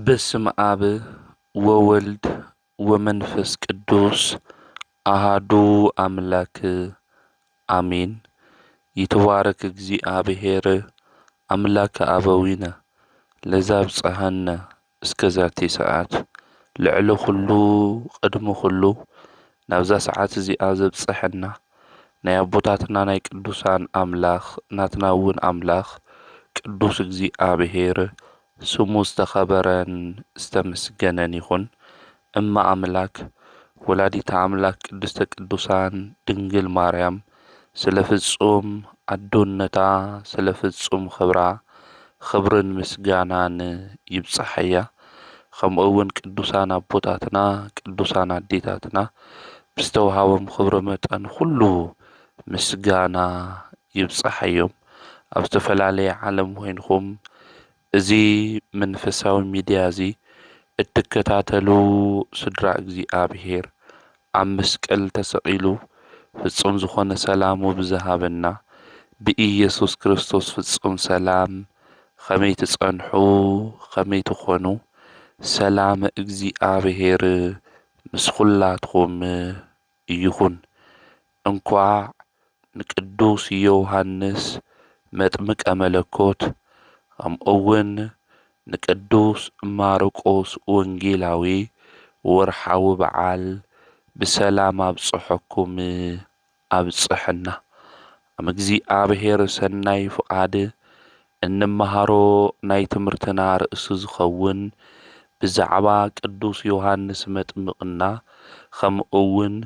በስመ አብ ወወልድ ወመንፈስ ቅዱስ አሃዱ አምላክ አሜን። ይትባረክ እግዚአብሔር አምላከ አበዊነ ለዘብጽሐነ እስከ ዛቲ ሰዓት ልዕሊ ኩሉ ቅድሚ ኩሉ ናብዛ ሰዓት እዚኣ ዘብጽሐና ናይ አቦታትና ናይ ቅዱሳን አምላኽ ናትና እውን አምላኽ ቅዱስ እግዚአብሔር ስሙ ዝተኸበረን ዝተመስገነን ይኹን። እማ አምላክ ወላዲተ አምላክ ቅድስተ ቅዱሳን ድንግል ማርያም ስለ ፍጹም አዶነታ ስለ ፍጹም ክብራ ክብርን ምስጋናን ይብጽሐያ። ከምኡ እውን ቅዱሳን አቦታትና ቅዱሳን አዴታትና ብዝተውሃቦም ክብሪ መጠን ኩሉ ምስጋና ይብጽሐዮም። ኣብ ዝተፈላለየ ዓለም ኮይንኩም እዚ መንፈሳዊ ሚድያ እዚ እትከታተሉ ስድራ እግዚአብሔር ኣብ መስቀል ተሰቂሉ ፍጹም ዝኾነ ሰላሙ ብዝሃበና ብኢየሱስ ክርስቶስ ፍጹም ሰላም ከመይ ትጸንሑ ከመይ ትኾኑ ሰላም እግዚአብሔር ምስ ኩላትኩም ይኹን። እንኳዕ ንቅዱስ ዮሃንስ መጥምቀ መለኮት ከምኡውን ንቅዱስ ማርቆስ ወንጌላዊ ወርሓዊ በዓል ብሰላም ኣብጽሐኩም ኣብጽሕና። ኣብ እግዚአብሔር ሰናይ ፍቃድ እንመሃሮ ናይ ትምህርትና ርእሲ ዝኸውን ብዛዕባ ቅዱስ ዮሃንስ መጥምቅና ከምኡውን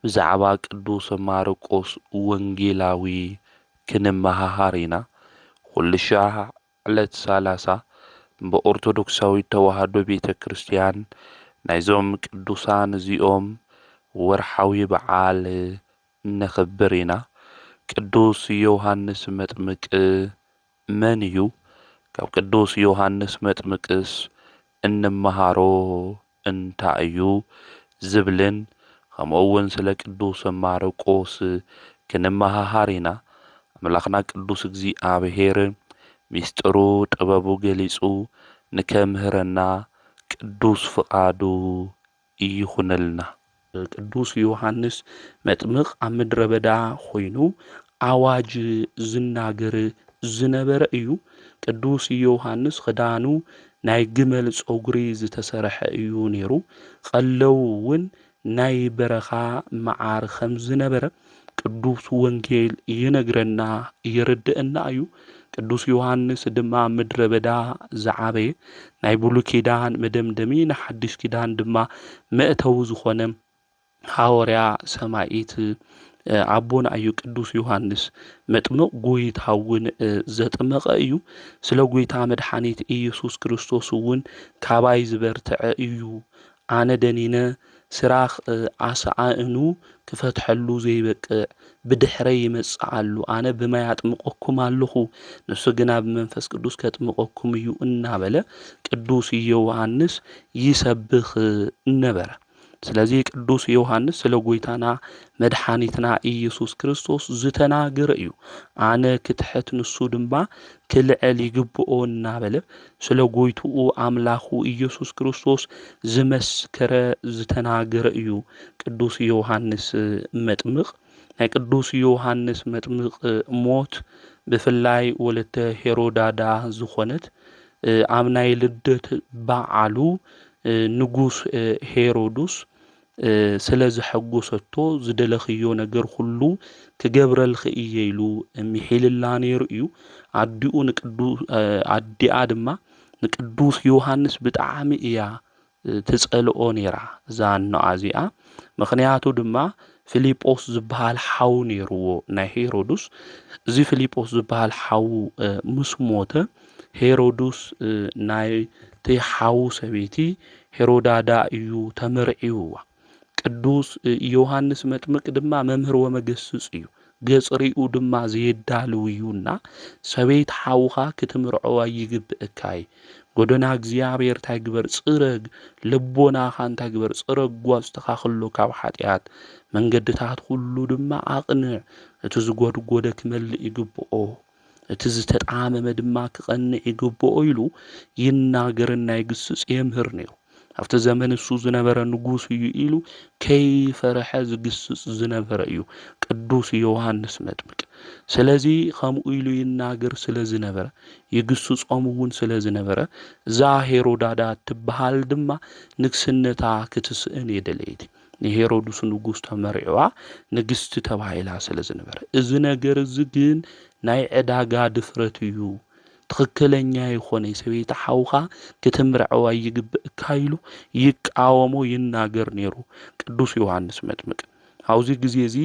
ብዛዕባ ቅዱስ ማርቆስ ወንጌላዊ ክንመሃሃር ኢና። ኩልሻዕ ዕለት 30 በኦርቶዶክሳዊት ተዋህዶ ቤተ ክርስቲያን ናይዞም ቅዱሳን እዚኦም ወርሓዊ በዓል ነኽብር ኢና። ቅዱስ ዮሃንስ መጥምቅ መን እዩ? ካብ ቅዱስ ዮሃንስ መጥምቅስ እንመሃሮ እንታይ እዩ ዝብልን ከምኡውን ስለ ቅዱስ ማርቆስ ክንመሃሃር ኢና። አምላኽና ቅዱስ እግዚአብሔር ሚስጥሩ ጥበቡ ገሊጹ ንከምህረና ቅዱስ ፍቃዱ ይኹነልና። ቅዱስ ዮሃንስ መጥምቅ ኣብ ምድረ በዳ ኮይኑ ኣዋጅ ዝናገር ዝነበረ እዩ። ቅዱስ ዮሃንስ ክዳኑ ናይ ግመል ፀጉሪ ዝተሰርሐ እዩ ነይሩ። ቀለው እውን ናይ በረኻ መዓር ከም ዝነበረ ቅዱስ ወንጌል ይነግረና ይርድአና እዩ። ቅዱስ ዮሃንስ ድማ ምድረ በዳ ዝዓበየ ናይ ብሉይ ኪዳን መደምደሚ ንሓድሽ ኪዳን ድማ መእተዊ ዝኾነ ሐዋርያ ሰማዒት ኣቦና እዩ። ቅዱስ ዮሃንስ መጥምቅ ጎይታ እውን ዘጥመቐ እዩ። ስለ ጎይታ መድሓኒት ኢየሱስ ክርስቶስ እውን ካባይ ዝበርትዐ እዩ። ኣነ ደኒነ ስራኽ ኣሰኣእኑ ክፈትሐሉ ዘይበቅዕ ብድሕረይ ይመጽእ ኣሎ። ኣነ ብማይ ኣጥምቐኩም ኣለኹ ንሱ ግና ብመንፈስ ቅዱስ ከጥምቐኩም እዩ እናበለ ቅዱስ ዮሃንስ ይሰብኽ ነበረ። ስለዚ ቅዱስ ዮሃንስ ስለ ጎይታና መድሓኒትና ኢየሱስ ክርስቶስ ዝተናገረ እዩ። ኣነ ክትሕት ንሱ ድማ ክልዕል ይግብኦ እናበለ ስለ ጎይትኡ ኣምላኹ ኢየሱስ ክርስቶስ ዝመስከረ ዝተናገረ እዩ ቅዱስ ዮሃንስ መጥምቅ። ናይ ቅዱስ ዮሃንስ መጥምቅ ሞት ብፍላይ ወለተ ሄሮዳዳ ዝኾነት ኣብ ናይ ልደት በዓሉ ንጉስ ሄሮድስ ስለ ዝሐጎሰቶ ዝደለኽዮ ነገር ሁሉ ክገብረልኽ እየ ኢሉ ሚሒልላ ነይሩ እዩ። ኣዲኣ ድማ ንቅዱስ ዮሃንስ ብጣዕሚ እያ ትጸልኦ ነይራ እዛ ኖኣ እዚኣ። ምክንያቱ ድማ ፊልጶስ ዝበሃል ሓው ነይርዎ ናይ ሄሮድስ። እዚ ፊልጶስ ዝበሃል ሓው ምስ ሞተ ሄሮድስ ናይቲ ሓው ሰበይቲ ሄሮዳዳ እዩ ተመርዒውዋ። ቅዱስ ዮሃንስ መጥምቅ ድማ መምህር ወመገስጽ እዩ። ገጽሪኡ ድማ ዘየዳልው እዩና ሰበይት ሓውኻ ክትምርዖዋ ይግብእካይ ጎደና እግዚአብሔር እንታይ ግበር ጽረግ ልቦናኻ እንታይ ግበር ጽረግ ጓዝተኻ ክሎ ካብ ሓጢኣት መንገድታት ሁሉ ድማ ኣቕንዕ እቲ ዝጎድጎደ ክመልእ ይግብኦ እቲ ዝተጣመመ ድማ ክቐንዕ ይግብኦ ኢሉ ይናገርና ይግስጽ የምህር ነይሩ። ኣብቲ ዘመን እሱ ዝነበረ ንጉስ እዩ ኢሉ ከይፈርሐ ዝግስጽ ዝነበረ እዩ ቅዱስ ዮሐንስ መጥምቅ። ስለዚ ከምኡ ኢሉ ይናገር ስለ ዝነበረ ይግስጾም እውን ስለ ዝነበረ እዛ ሄሮዳዳ ትበሃል ድማ ንግስነታ ክትስእን የደለይቲ ንሄሮድስ ንጉስ ተመሪዕዋ ንግስቲ ተባሂላ ስለ ዝነበረ እዚ ነገር እዚ ግን ናይ ዕዳጋ ድፍረት እዩ። ትክክለኛ ይኾነ ሰበይታ ሓውኻ ክትምርዐዋ ይግብእካ ኢሉ ይቃወሞ ይናገር ነይሩ ቅዱስ ዮሐንስ መጥምቅ። ኣብዚ ግዜ እዚ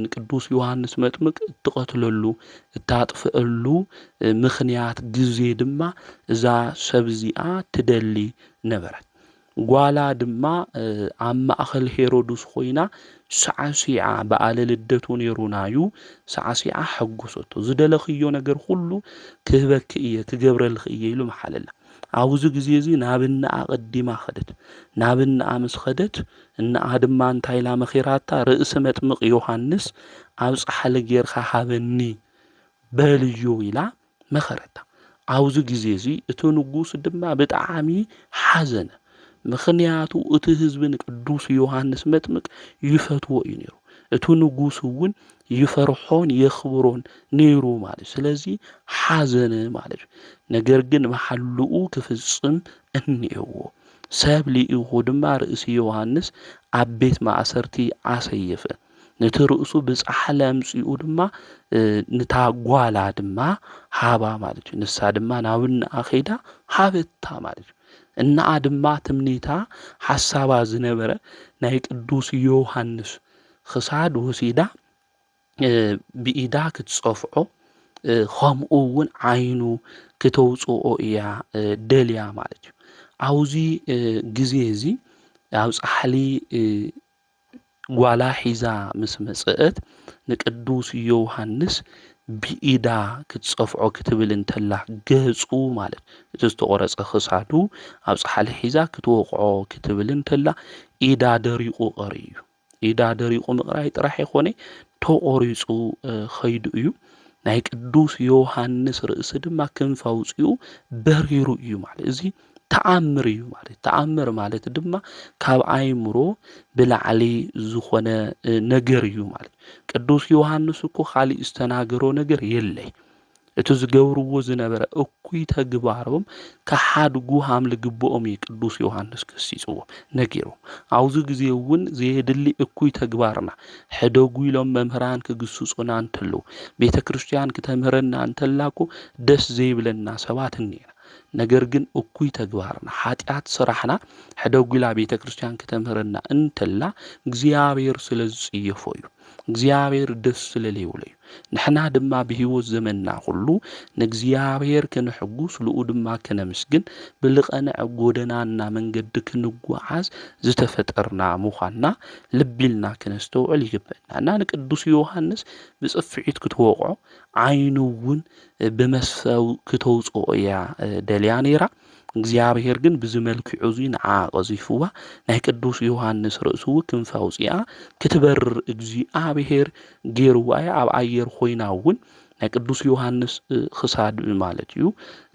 ንቅዱስ ዮሐንስ መጥምቅ እትቐትለሉ እታጥፍአሉ ምኽንያት ግዜ ድማ እዛ ሰብ እዚኣ ትደሊ ነበረት። ጓላ ድማ ኣብ ማእኸል ሄሮድስ ኮይና ሳዕሲዓ በዓለ ልደቱ ነይሩናዩ ሳዕሲዓ ሕጉሰቶ ዝደለኽዮ ነገር ሁሉ ክህበክ እየ ክገብረልኽ እየ ኢሉ መሓለላ። ኣብዚ ግዜ እዚ ናብ እናኣ ቀዲማ ኸደት። ናብ እናኣ ምስ ኸደት እናኣ ድማ እንታይ ኢላ መኺራታ ርእሲ መጥምቕ ዮሐንስ ኣብ ጻሕሊ ጌርካ ሃበኒ በልዮ ኢላ መኸረታ። ኣብዚ ግዜ እዚ እቲ ንጉስ ድማ ብጣዕሚ ሓዘነ። ምኽንያቱ እቲ ህዝቢ ንቅዱስ ዮሐንስ መጥምቅ ይፈትዎ እዩ ነይሩ። እቲ ንጉስ እውን ይፈርሖን የኽብሮን ነይሩ ማለት ስለዚ ሓዘነ ማለት እዩ። ነገር ግን መሓልኡ ክፍጽም እኒኤዎ። ሰብ ሊኢኹ ድማ ርእሲ ዮሐንስ ኣብ ቤት ማእሰርቲ ኣሰየፈ። ነቲ ርእሱ ብጻሕሊ ኣምፂኡ ድማ ንታ ጓላ ድማ ሃባ ማለት እዩ። ንሳ ድማ ናብ እናኣ ኸይዳ ሃበታ ማለት እዩ። እናኣ ድማ ትምኒታ ሓሳባ ዝነበረ ናይ ቅዱስ ዮሐንስ ክሳድ ወሲዳ ብኢዳ ክትጸፍዖ ከምኡ እውን ዓይኑ ክተውፅኦ እያ ደልያ ማለት እዩ። ኣብዚ ግዜ እዚ ኣብ ጻሕሊ ጓላ ሒዛ ምስ መጽአት ንቅዱስ ዮሐንስ ብኢዳ ክትጸፍዖ ክትብል እንተላ ገጹ ማለት እቲ ዝተቆረጸ ክሳዱ ኣብ ጻሕሊ ሒዛ ክትወቕዖ ክትብል እንተላ ኢዳ ደሪቁ ቀሪዩ። ኢዳ ደሪቁ ምቕራይ ጥራሕ ይኾነ ተቆሪጹ ኸይዱ እዩ። ናይ ቅዱስ ዮሐንስ ርእሲ ድማ ክንፋ ውፅኡ በሪሩ እዩ ማለት እዚ ተኣምር እዩ ማለት። ተኣምር ማለት ድማ ካብ ኣእምሮ ብላዕሊ ዝኾነ ነገር እዩ ማለት። ቅዱስ ዮሐንስ እኮ ካሊእ ዝተናገሮ ነገር የለይ። እቲ ዝገብርዎ ዝነበረ እኩይ ተግባሮም ከሓድጉ ሃም ልግብኦም እዩ ቅዱስ ዮሐንስ ከሲጽዎም ነጊሩ። ኣብዚ ግዜ እውን ዘየድሊ እኩይ ተግባርና ሕደጉ ኢሎም መምህራን ክግስጹና እንተለዉ ቤተ ክርስቲያን ክተምህረና እንተላኩ ደስ ዘይብለና ሰባት እኒና። ነገር ግን እኩይ ተግባርና ኃጢአት ስራሕና ሕደጉ ኢላ ቤተ ክርስቲያን ክተምህረና እንተላ እግዚአብሔር ስለ ዝጽየፎ እዩ። እግዚአብሔር ደስ ስለለይብሎ እዩ። ንሕና ድማ ብህይወት ዘመንና ሁሉ ንእግዚአብሔር ክንሕጉስ ልኡ ድማ ክነምስግን ብልቐንዕ ጎደናና መንገዲ ክንጓዓዝ ዝተፈጠርና ምዃንና ልቢልና ክነስተውዕል ይግበአና እና ንቅዱስ ዮሐንስ ብጽፍዒት ክትወቕዖ ዓይኑ እውን ብመስፈው ክተውፅኦ እያ ደልያ ነይራ። እግዚአብሔር ግን ብዝመልክዑ እዙይ ንዓ ቀዚፍዋ ናይ ቅዱስ ዮሐንስ ርእሱ ክንፋ ውፅኣ ክትበርር እግዚአብሔር ገይርዋ እያ። ኣብ ኣየር ኮይና እውን ናይ ቅዱስ ዮሐንስ ክሳድ ማለት እዩ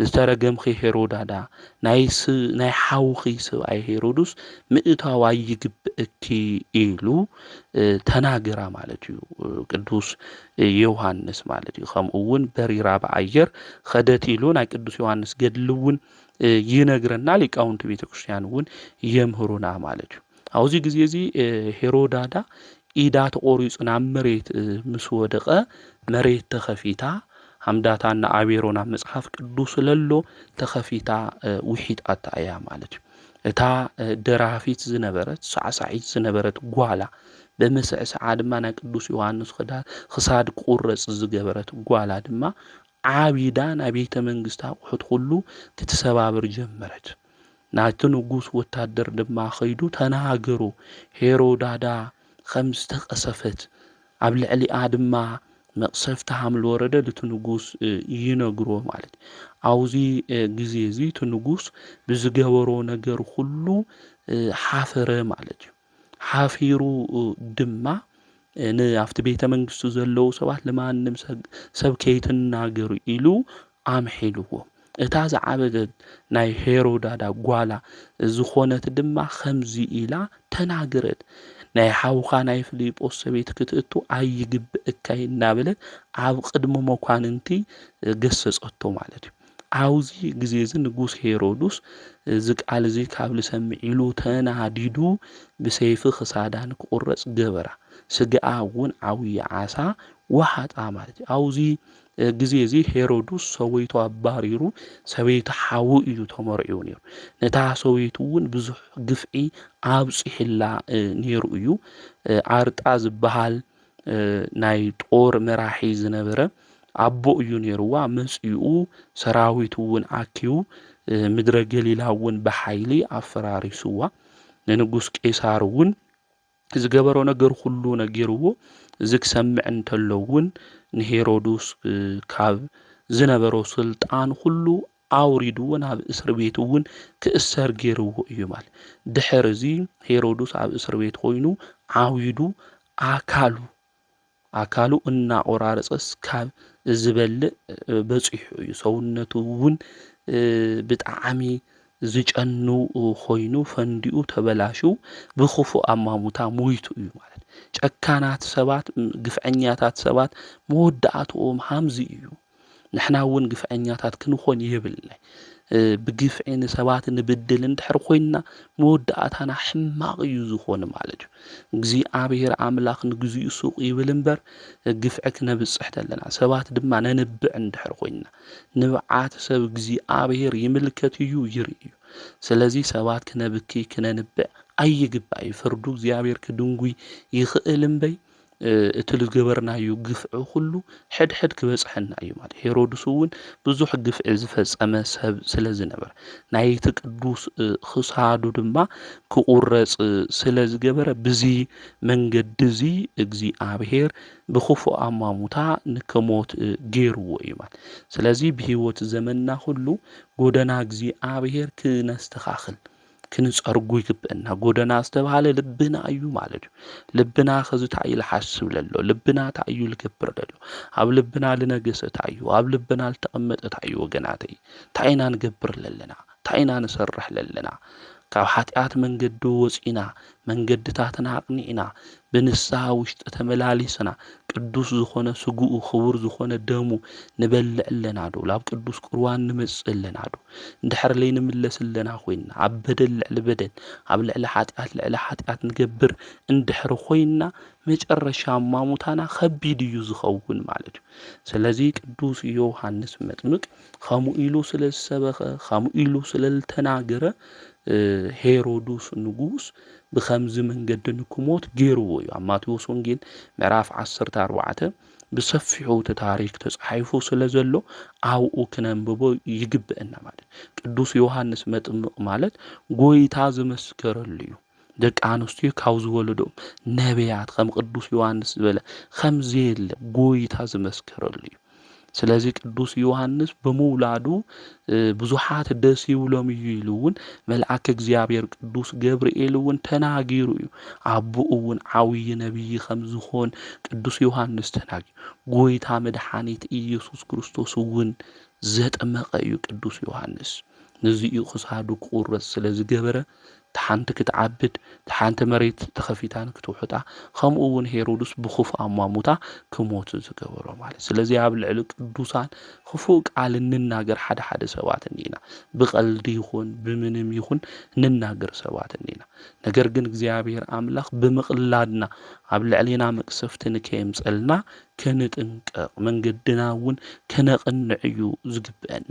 ዝተረገምኺ ሄሮዳዳ ናይ ሓውኺ ሰብኣይ ሄሮድስ ምእታዋ ይግብእኪ ኢሉ ተናገራ ማለት እዩ ቅዱስ ዮሐንስ ማለት እዩ። ከምኡ እውን በሪራ ብኣየር ኸደት ኢሉ ናይ ቅዱስ ዮሐንስ ገድሊ እውን ይነግረና። ሊቃውንቲ ቤተ ክርስቲያን እውን የምህሩና ማለት እዩ። ኣብዚ ግዜ እዚ ሄሮዳዳ ኢዳ ተቆሪጹ ናብ መሬት ምስ ወደቐ መሬት ተኸፊታ ሃምዳታና ኣቤሮና መጽሓፍ ቅዱስ ለሎ ተኸፊታ ውሒጣታ እያ ማለት እዩ። እታ ደራፊት ዝነበረት ሳዕሳዒት ዝነበረት ጓላ በመስዕስዓ ድማ ናይ ቅዱስ ዮሐንስ ክሳድ ቁረጽ ዝገበረት ጓላ ድማ ዓቢዳ ናይ ቤተ መንግስቲ ኣቑሑት ሁሉ ክትሰባብር ጀመረት። ናቲ ንጉስ ወታደር ድማ ኸይዱ ተናገሩ ሄሮዳዳ ከም ዝተቐሰፈት ኣብ ልዕሊኣ ድማ መቕሰፍቲ ሃምል ወረደ እቲ ንጉስ ይነግሮ ማለት። ኣብዚ ግዜ እዚ እቲ ንጉስ ብዝገበሮ ነገር ሁሉ ሓፈረ ማለት እዩ። ሓፊሩ ድማ ንኣፍቲ ቤተ መንግስቱ ዘለዉ ሰባት ለማንም ሰብ ከይትናገሩ ኢሉ ኣምሒልዎ። እታ ዝዓበደት ናይ ሄሮዳዳ ጓላ ዝኾነት ድማ ከምዚ ኢላ ተናገረት። ናይ ሓውኻ ናይ ፊልጶስ ሰበይቲ ክትእቱ ኣይግብእካ እናበለት ኣብ ቅድሚ መኳንንቲ ገሰጸቶ ማለት እዩ። ኣብዚ ግዜ እዚ ንጉስ ሄሮድስ እዚ ቃል እዚ ካብ ልሰምዕ ኢሉ ተናዲዱ ብሰይፊ ክሳዳ ንክቁረጽ ገበራ። ስግኣ እውን ዓብዪ ዓሳ ወሓጣ ማለት እዩ። ኣብዚ ግዜ እዚ ሄሮድስ ሰበይቱ ኣባሪሩ ሰበይቱ ሓዊ እዩ ተመርዒዩ ነይሩ። ነታ ሰበይቱ እውን ብዙሕ ግፍዒ ኣብፂሕላ ነይሩ እዩ። ኣርጣ ዝበሃል ናይ ጦር መራሒ ዝነበረ ኣቦ እዩ ነይሩዋ። መጺኡ ሰራዊት እውን ኣኪቡ ምድረ ገሊላ እውን ብሓይሊ ኣፈራሪሱዋ። ንንጉስ ቄሳር እውን ዝገበሮ ነገር ሁሉ ነጊርዎ። እዚ ክሰምዕ እንተሎ እውን ንሄሮድስ ካብ ዝነበሮ ስልጣን ሁሉ ኣውሪዱ ናብ እስር ቤት እውን ክእሰር ገይርዎ እዩ ማለት። ድሕር እዚ ሄሮድስ ኣብ እስር ቤት ኮይኑ ዓዊዱ ኣካሉ እናቆራረጸስ ካብ ዝበልዕ በፂሑ እዩ። ሰውነቱ እውን ብጣዕሚ ዝጨኑ ኮይኑ ፈንዲኡ ተበላሽው ብኽፉእ ኣማሙታ ሞይቱ እዩ ማለት። ጨካናት ሰባት ግፍዐኛታት ሰባት መወዳእትኦም ሃምዚ እዩ። ንሕና እውን ግፍዐኛታት ክንኾን የብልናይ። ብግፍዒ ንሰባት ንብድል እንድሕር ኮይንና መወዳእታና ሕማቕ እዩ ዝኾነ ማለት እዩ። እግዚኣብሔር ኣምላኽ ንግዚኡ ሱቕ ይብል እምበር ግፍዒ ክነብጽሕ ተለና ሰባት ድማ ነንብዕ እንድሕር ኮይንና ንብዓት ሰብ እግዚኣብሔር ይምልከት እዩ ይርኢ እዩ። ስለዚ ሰባት ክነብኪ ክነንብዕ ኣይግባእ። ፍርዱ እግዚኣብሔር ክድንጉይ ይኽእል እምበይ እቲ ዝገበርናዮ ግፍዒ ሁሉ ሕድሕድ ክበጽሐና እዩ ማለት። ሄሮድስ እውን ብዙሕ ግፍዒ ዝፈጸመ ሰብ ስለ ዝነበረ ናይቲ ቅዱስ ክሳዱ ድማ ክቁረጽ ስለ ዝገበረ ብዚ መንገዲ እዚ እግዚኣብሔር ብኽፉእ ኣማሙታ ንክሞት ገይርዎ እዩ ማለት። ስለዚ ብሂወት ዘመንና ሁሉ ጎደና እግዚኣብሔር ክነስተኻኽል ክንጸርጉ ይግብአና። ጎደና ዝተባሃለ ልብና እዩ ማለት እዩ። ልብና ኸዚ እንታይ እዩ ዝሓስብ ዘሎ? ልብና እንታይ እዩ ዝገብር ዘሎ? ኣብ ልብና ዝነገሰ እንታይ እዩ? ኣብ ልብና ዝተቐመጠ እንታይ እዩ? ወገናተይ እንታይ ኢና ንገብር ዘለና? እንታይ ኢና ንሰርሕ ዘለና? ካብ ሓጢኣት መንገዲ ወፂና መንገድታትና ኣቕኒዕና ብንስሓ ውሽጢ ተመላሊስና ቅዱስ ዝኾነ ስጉኡ ክቡር ዝኾነ ደሙ ንበልዕ ኣለና ዶ? ናብ ቅዱስ ቁርባን ንመጽእ ኣለና ዶ? እንድሕር ለይንምለስ ኣለና ኮይንና ኣብ በደል ልዕሊ በደል ኣብ ልዕሊ ሓጢኣት ንገብር እንድሕር ኮይንና መጨረሻ ማሙታና ከቢድ እዩ ዝኸውን ማለት እዩ። ስለዚ ቅዱስ ዮሃንስ መጥምቅ ከምኡ ኢሉ ስለ ዝሰበኸ ከምኡ ኢሉ ስለ ዝተናገረ ሄሮድስ ንጉስ ብከምዚ መንገዲ ንክሞት ገይርዎ እዩ። ኣብ ማቴዎስ ወንጌል ምዕራፍ 14 ብሰፊሑ እቲ ታሪክ ተጻሒፉ ስለ ዘሎ ኣብኡ ክነንብቦ ይግብአና ማለት። ቅዱስ ዮሃንስ መጥምቅ ማለት ጎይታ ዝመስከረሉ እዩ። ደቂ ኣንስትዮ ካብ ዝወለዶም ነቢያት ከም ቅዱስ ዮሃንስ ዝበለ ከምዚ የለ ጎይታ ዝመስከረሉ እዩ። ስለዚ ቅዱስ ዮሃንስ ብምውላዱ ብዙሓት ደስ ይብሎም እዩ ኢሉ እውን መልአክ እግዚኣብሔር ቅዱስ ገብርኤል እውን ተናጊሩ እዩ። ኣቦኡ እውን ዓብዪ ነቢይ ከም ዝኾን ቅዱስ ዮሃንስ ተናጊሩ። ጎይታ መድሓኒት ኢየሱስ ክርስቶስ እውን ዘጠመቐ እዩ ቅዱስ ዮሃንስ። ነዚኡ ክሳዱ ክቁረጽ ስለ ዝገበረ ተሓንቲ ክትዓብድ ተሓንቲ መሬት ተኸፊታ ክትውሕጣ ከምኡ እውን ሄሮድስ ብኽፉእ ኣሟሙታ ክሞት ዝገበሮ ማለት። ስለዚ ኣብ ልዕሊ ቅዱሳን ክፉእ ቃል እንናገር ሓደ ሰባት እኒና ብቐልዲ ይኹን ብምንም ይኹን እንናገር ሰባት እኒና። ነገር ግን እግዚኣብሔር ኣምላኽ ብምቕላድና ኣብ ልዕሊና መቅሰፍቲ ንከየምፀልና ከንጥንቀቕ መንገድና እውን ከነቕንዕ እዩ ዝግብአና።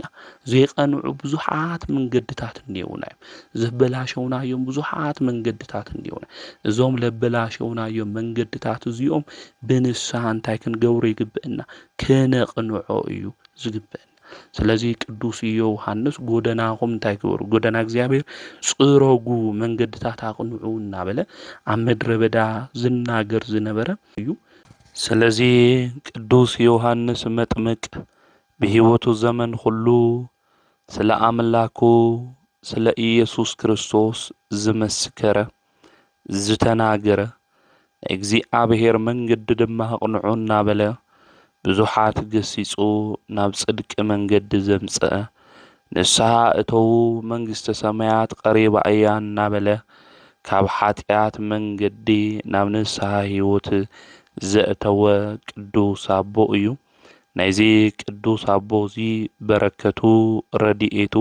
ዘይቐንዑ ብዙሓት መንገድታት እኒአውና እዮም። ዘበላሸውናዮም ብዙሓት መንገድታት እኒአውና። እዞም ለበላሸውናዮም መንገድታት እዚኦም ብንስሓ እንታይ ክንገብሮ ይግብአና? ከነቕንዖ እዩ ዝግብአና። ስለዚ ቅዱስ ዮሃንስ ጎደናኹም እንታይ ግበሩ? ጎደና እግዚኣብሔር ጽረጉ መንገድታት ኣቕንዑ እናበለ ኣብ ምድረ በዳ ዝናገር ዝነበረ እዩ። ስለዚ ቅዱስ ዮሃንስ መጥምቅ ብሂወቱ ዘመን ሁሉ ስለ ኣምላኩ ስለ ኢየሱስ ክርስቶስ ዝመስከረ ዝተናገረ እግዚአብሔር መንገዲ ድማ ቅንዑ እናበለ ብዙሓት ገሲጹ ናብ ጽድቂ መንገዲ ዘምጽአ ንስሓ እተው መንግስተ ሰማያት ቀሪባ እያ እናበለ ካብ ኃጢአት መንገዲ ናብ ንስሓ ሕይወት ዘእተወ ቅዱስ ኣቦ እዩ። ናይዚ ቅዱስ ኣቦ እዚ በረከቱ ረድኤቱ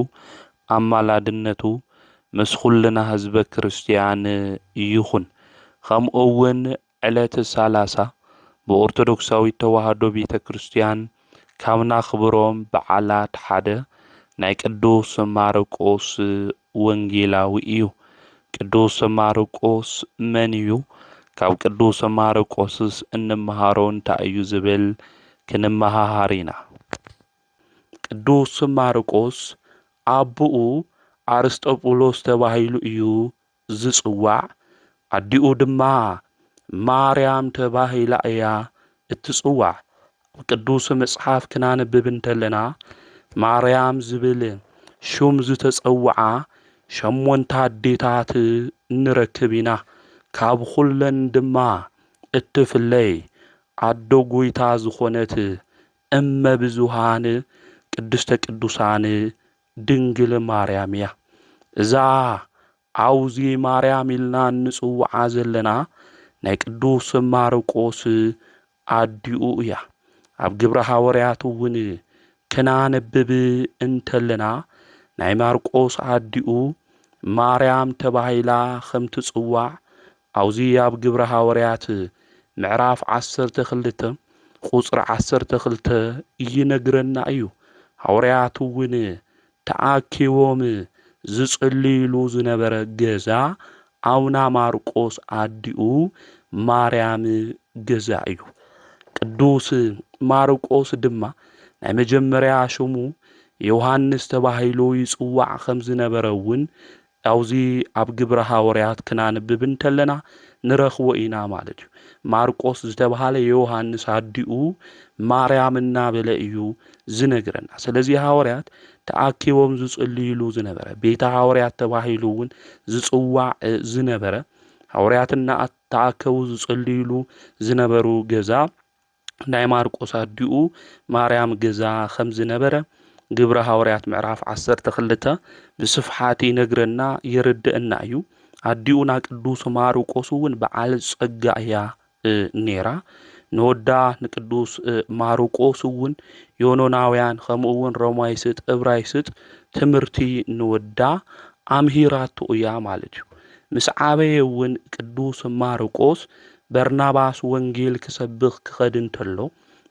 ኣማላድነቱ ምስ ኩልና ህዝበ ክርስቲያን ይኹን። ከምኡ እውን ዕለተ 30 ብኦርቶዶክሳዊት ተዋህዶ ቤተ ክርስቲያን ካብ ናኽብሮም በዓላት ሓደ ናይ ቅዱስ ማርቆስ ወንጌላዊ እዩ። ቅዱስ ማርቆስ መን እዩ? ካብ ቅዱስ ማርቆስስ እንመሃሮ እንታይ እዩ ዝብል ክንመሃር ኢና። ቅዱስ ማርቆስ ኣቦኡ አርስጦቡሎስ ተባሂሉ እዩ ዝጽዋዕ። ኣዲኡ ድማ ማርያም ተባሂላ እያ እትጽዋዕ። ቅዱስ መጽሓፍ ክናንብብ እንተለና ማርያም ዝብል ሹም ዝተጸውዓ 8 ኣዴታት ንረክብ ኢና። ካብ ኩለን ድማ እትፍለይ ኣዶ ጎይታ ዝኾነት እመ ብዙሃን ቅድስተ ቅዱሳን ድንግል ማርያም እያ። እዛ አውዚ ማርያም ኢልና ንጽውዓ ዘለና ናይ ቅዱስ ማርቆስ ኣዲኡ እያ። ኣብ ግብረ ሐዋርያት እውን ክናነብብ እንተለና ናይ ማርቆስ ኣዲኡ ማርያም ተባሂላ ከም ትጽዋዕ አውዚ ኣብ ግብረ ሐዋርያት ምዕራፍ 12 ቁጽሪ 12 ይነግረና እዩ። ሐዋርያት እውን ተኣኪቦም ዝጽልይሉ ዝነበረ ገዛ አቡነ ማርቆስ ኣዲኡ ማርያም ገዛ እዩ። ቅዱስ ማርቆስ ድማ ናይ መጀመርያ ሽሙ ዮሐንስ ተባሂሉ ይጽዋዕ ከም ዝነበረ እውን አውዚ ኣብ ግብረ ሐዋርያት ክናንብብ እንተለና ንረኽቦ ኢና ማለት እዩ። ማርቆስ ዝተባሃለ ዮሐንስ ኣዲኡ ማርያም እናበለ እዩ ዝነግረና። ስለዚ ሐዋርያት ተኣኪቦም ዝጽልይሉ ዝነበረ ቤተ ሐዋርያት ተባሂሉ እውን ዝጽዋዕ ዝነበረ ሐዋርያትና ተኣከቡ ዝጽልይሉ ዝነበሩ ገዛ ናይ ማርቆስ ኣዲኡ ማርያም ገዛ ከም ዝነበረ ግብረ ሐዋርያት ምዕራፍ 12 ብስፍሓት ይነግረና ይርድአና እዩ። ኣዲኡና ቅዱስ ማርቆስ እውን በዓል ጸጋ እያ ኔራ። ንወዳ ንቅዱስ ማርቆስ እውን ዮኖናውያን ከምኡ እውን ሮማይስጥ ዕብራይስጥ ትምህርቲ ንወዳ ኣምሂራቱ እያ ማለት እዩ። ምስ ዓበየ እውን ቅዱስ ማርቆስ በርናባስ ወንጌል ክሰብኽ ክኸድ እንተሎ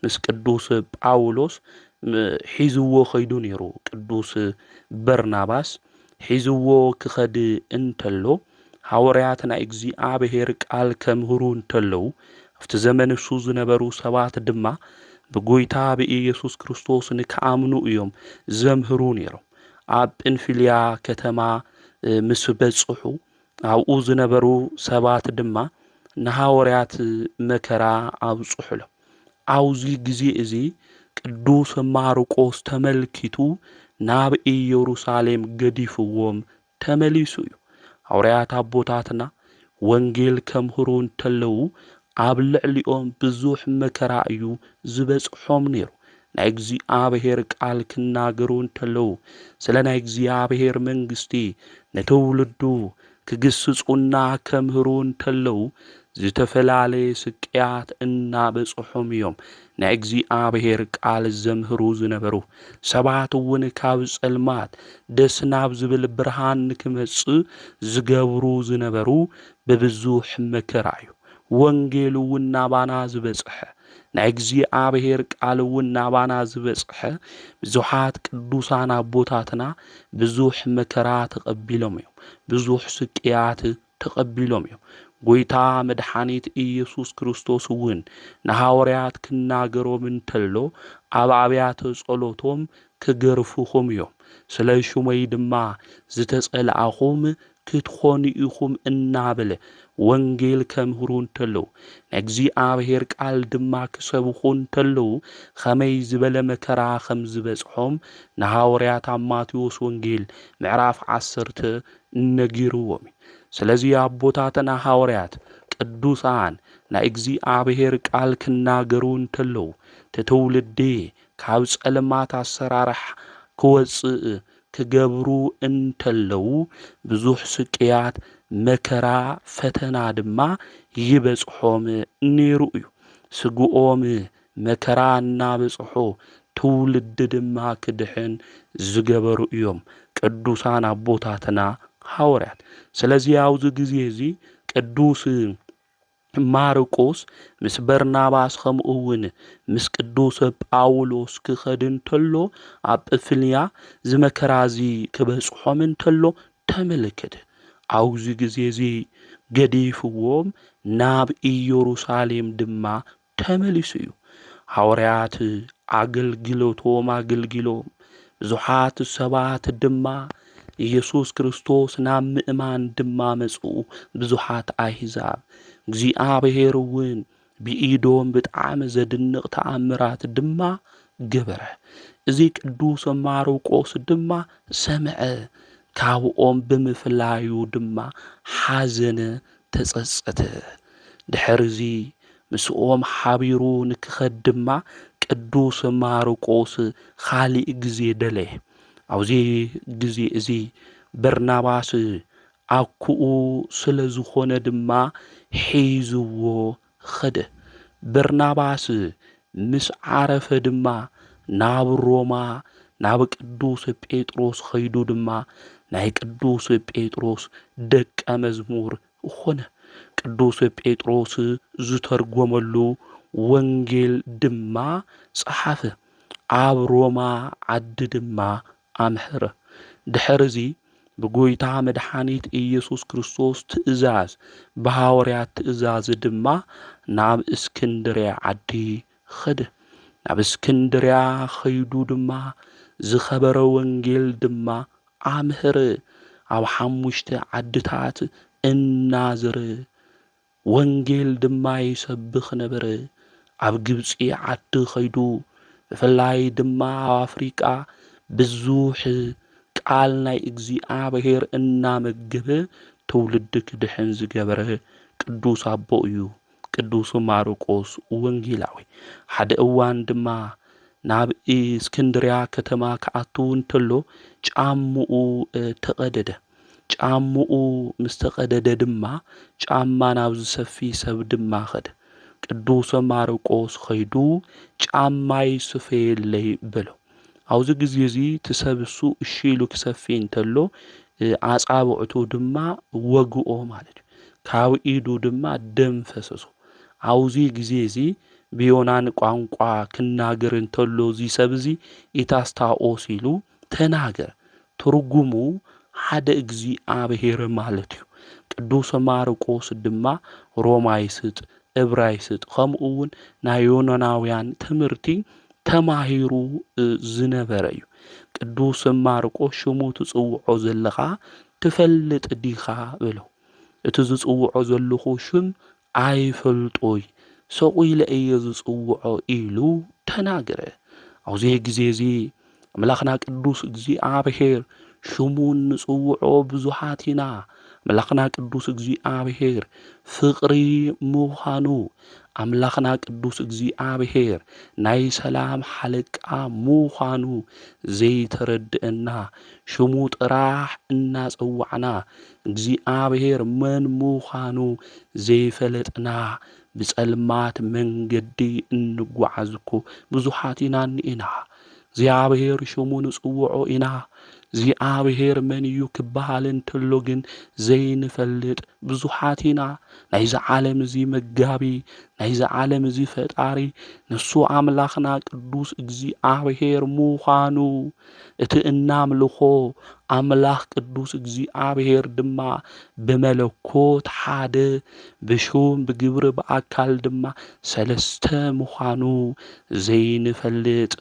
ምስ ቅዱስ ጳውሎስ ሒዝዎ ኸይዱ ነይሩ። ቅዱስ በርናባስ ሒዝዎ ክኸድ እንተሎ ሐዋርያት ናይ እግዚአብሔር ቃል ከምህሩ እንተለው ኣብቲ ዘመን እሱ ዝነበሩ ሰባት ድማ ብጎይታ ብኢየሱስ ክርስቶስ ንከኣምኑ እዮም ዘምህሩ ነይሮም። ኣብ ጵንፍልያ ከተማ ምስ በጽሑ ኣብኡ ዝነበሩ ሰባት ድማ ንሐዋርያት መከራ ኣብጽሑሎም። አውዚ ጊዜ እዚ ቅዱስ ማርቆስ ተመልኪቱ ናብ ኢየሩሳሌም ገዲፍዎም ተመሊሱ እዩ። ሐዋርያት ኣቦታትና ወንጌል ከምህሩ እንተለው ኣብ ልዕሊኦም ብዙሕ መከራ እዩ ዝበጽሖም ነይሩ። ናይ እግዚአብሔር ቃል ክናገሩ እንተለው ስለ ናይ እግዚአብሔር መንግስቲ ነትውልዱ ክግስጹና ከምህሩ እንተለው ዝተፈላለየ ስቅያት እናበጽሖም እዮም ናይ እግዚአብሔር ቃል ዘምህሩ ዝነበሩ። ሰባት እውን ካብ ጸልማት ደስ ናብ ዝብል ብርሃን ንክመጽእ ዝገብሩ ዝነበሩ ብብዙሕ መከራ እዩ። ወንጌል እውን ናባና ዝበጽሐ ናይ እግዚአብሔር ቃል እውን ናባና ዝበጽሐ ብዙሓት ቅዱሳን ኣቦታትና ብዙሕ መከራ ተቐቢሎም እዮም። ብዙሕ ስቅያት ተቐቢሎም እዮም። ጎይታ መድኃኒት ኢየሱስ ክርስቶስ እውን ንሐዋርያት ክናገሮም እንተሎ ኣብ ኣብያተ ጸሎቶም ክገርፉኹም እዮም። ስለ ሹመይ ድማ ዝተጸልኣኹም ክትኾኑ ኢኹም እናበለ ወንጌል ከምህሩ እንተለው ናይ እግዚአብሔር ቃል ድማ ክሰብኹ እንተለው ኸመይ ዝበለ መከራ ከም ዝበጽሖም ንሐዋርያት ኣብ ማቴዎስ ወንጌል ምዕራፍ 10 ነጊርዎም። ስለዚ ኣቦታትና ሐዋርያት ቅዱሳን ናይ እግዚአብሔር ቃል ክናገሩ እንተለዉ ትውልዲ ካብ ጸልማት ኣሰራርሕ ክወፅእ ክገብሩ እንተለዉ ብዙሕ ስቅያት መከራ ፈተና ድማ ይበጽሖም ነይሩ እዩ። ስግኦም መከራ እናበጽሖ ትውልዲ ድማ ክድሕን ዝገበሩ እዮም ቅዱሳን ኣቦታትና ሐዋርያት። ስለዚ ኣብዚ ግዜ እዚ ቅዱስ ማርቆስ ምስ በርናባስ ከምኡውን ምስ ቅዱስ ጳውሎስ ክኸድ እንተሎ ኣብ ጵፍልያ ዝመከራ እዚ ክበጽሖም እንተሎ ተመልከት። ኣብዚ ግዜ እዚ ገዲፍዎም ናብ ኢየሩሳሌም ድማ ተመሊሱ እዩ። ሐዋርያት ኣገልግሎቶም ኣገልግሎም ብዙሓት ሰባት ድማ ኢየሱስ ክርስቶስ ናብ ምእማን ድማ መጽኡ። ብዙሓት ኣሕዛብ እግዚአብሔር እውን ብኢዶም ብጣዕሚ ዘድንቕ ተኣምራት ድማ ገበረ። እዚ ቅዱስ ማርቆስ ድማ ሰምዐ። ካብኦም ብምፍላዩ ድማ ሓዘነ ተጸጸተ። ድሕርዚ ምስኦም ሓቢሩ ንክኸድ ድማ ቅዱስ ማርቆስ ካሊእ ግዜ ደለየ። ኣብዚ ግዜ እዚ በርናባስ ኣኩኡ ስለ ዝኾነ ድማ ሒዝዎ ኸደ። በርናባስ ምስ ዓረፈ ድማ ናብ ሮማ ናብ ቅዱስ ጴጥሮስ ኸይዱ ድማ ናይ ቅዱስ ጴጥሮስ ደቀ መዝሙር ኾነ። ቅዱስ ጴጥሮስ ዝተርጎመሉ ወንጌል ድማ ጸሓፈ። ኣብ ሮማ ዓዲ ድማ ኣምሕረ። ድሕርዚ ብጎይታ መድኃኒት ኢየሱስ ክርስቶስ ትእዛዝ ብሐዋርያት ትእዛዝ ድማ ናብ እስክንድርያ ዓዲ ኸደ። ናብ እስክንድርያ ኸይዱ ድማ ዝኸበረ ወንጌል ድማ ኣምሕረ። ኣብ 5 ዓድታት እናዘረ ወንጌል ድማ ይሰብኽ ነበረ። ኣብ ግብፂ ዓዲ ኸይዱ ብፍላይ ድማ ኣብ ኣፍሪቃ ብዙሕ ቃል ናይ እግዚአብሔር እናመገበ ትውልዲ ክድሕን ዝገበረ ቅዱስ ኣቦ እዩ ቅዱስ ማርቆስ ወንጌላዊ። ሓደ እዋን ድማ ናብ እስክንድርያ ከተማ ክኣቱ እንተሎ ጫምኡ ተቐደደ። ጫምኡ ምስ ተቐደደ ድማ ጫማ ናብ ዝሰፊ ሰብ ድማ ኸደ። ቅዱስ ማርቆስ ኸይዱ ጫማይ ስፈየለይ በሎ። ኣብዚ ግዜ እዚ ትሰብሱ እሺ ኢሉ ክሰፊ እንተሎ ኣጻብዕቱ ድማ ወግኦ ማለት እዩ። ካብ ኢዱ ድማ ደም ፈሰሶ። ኣብዚ ግዜ እዚ ብዮናን ቋንቋ ክናገር እንተሎ እዚ ሰብ እዚ ኢታስታኦስ ኢሉ ተናገረ። ትርጉሙ ሓደ እግዚአብሔር ማለት እዩ። ቅዱስ ማርቆስ ድማ ሮማይስጥ ዕብራይስጥ ከምኡውን ናይ ዮናናውያን ትምህርቲ ተማሂሩ ዝነበረ እዩ። ቅዱስ ማርቆስ ሽሙ ትጽውዖ ዘለኻ ትፈልጥ ዲኻ ብሎ። እቲ ዝጽውዖ ዘለኹ ሽም ኣይፈልጦይ ሰቂለ እየ ዝጽውዖ ኢሉ ተናገረ። ኣብዚ ግዜ እዚ ኣምላኽና ቅዱስ እግዚአብሔር ሽሙ ንጽውዖ ብዙሓት ኢና። ኣምላኽና ቅዱስ እግዚአብሔር ፍቕሪ ምዃኑ ኣምላኽና ቅዱስ እግዚአብሔር ናይ ሰላም ሓለቃ ምዃኑ ዘይተረድአና ሽሙ ጥራሕ እናጸዋዕና እግዚአብሔር መን ምዃኑ ዘይፈለጥና ብጸልማት መንገዲ እንጓዓዝኩ ብዙሓት ኢና ኒኢና። እግዚአብሔር ሽሙ ንጽውዖ ኢና። እግዚአብሔር መን እዩ ክበሃል እንተሎ ግን ዘይንፈልጥ ብዙሓት ኢና። ናይዚ ዓለም እዚ መጋቢ ናይዚ ዓለም እዚ ፈጣሪ ንሱ ኣምላኽና ቅዱስ እግዚአብሔር ምዃኑ እቲ እናምልኾ ኣምላኽ ቅዱስ እግዚአብሔር ድማ ብመለኮት ሓደ ብሹም ብግብሪ ብኣካል ድማ ሰለስተ ምዃኑ ዘይንፈልጥ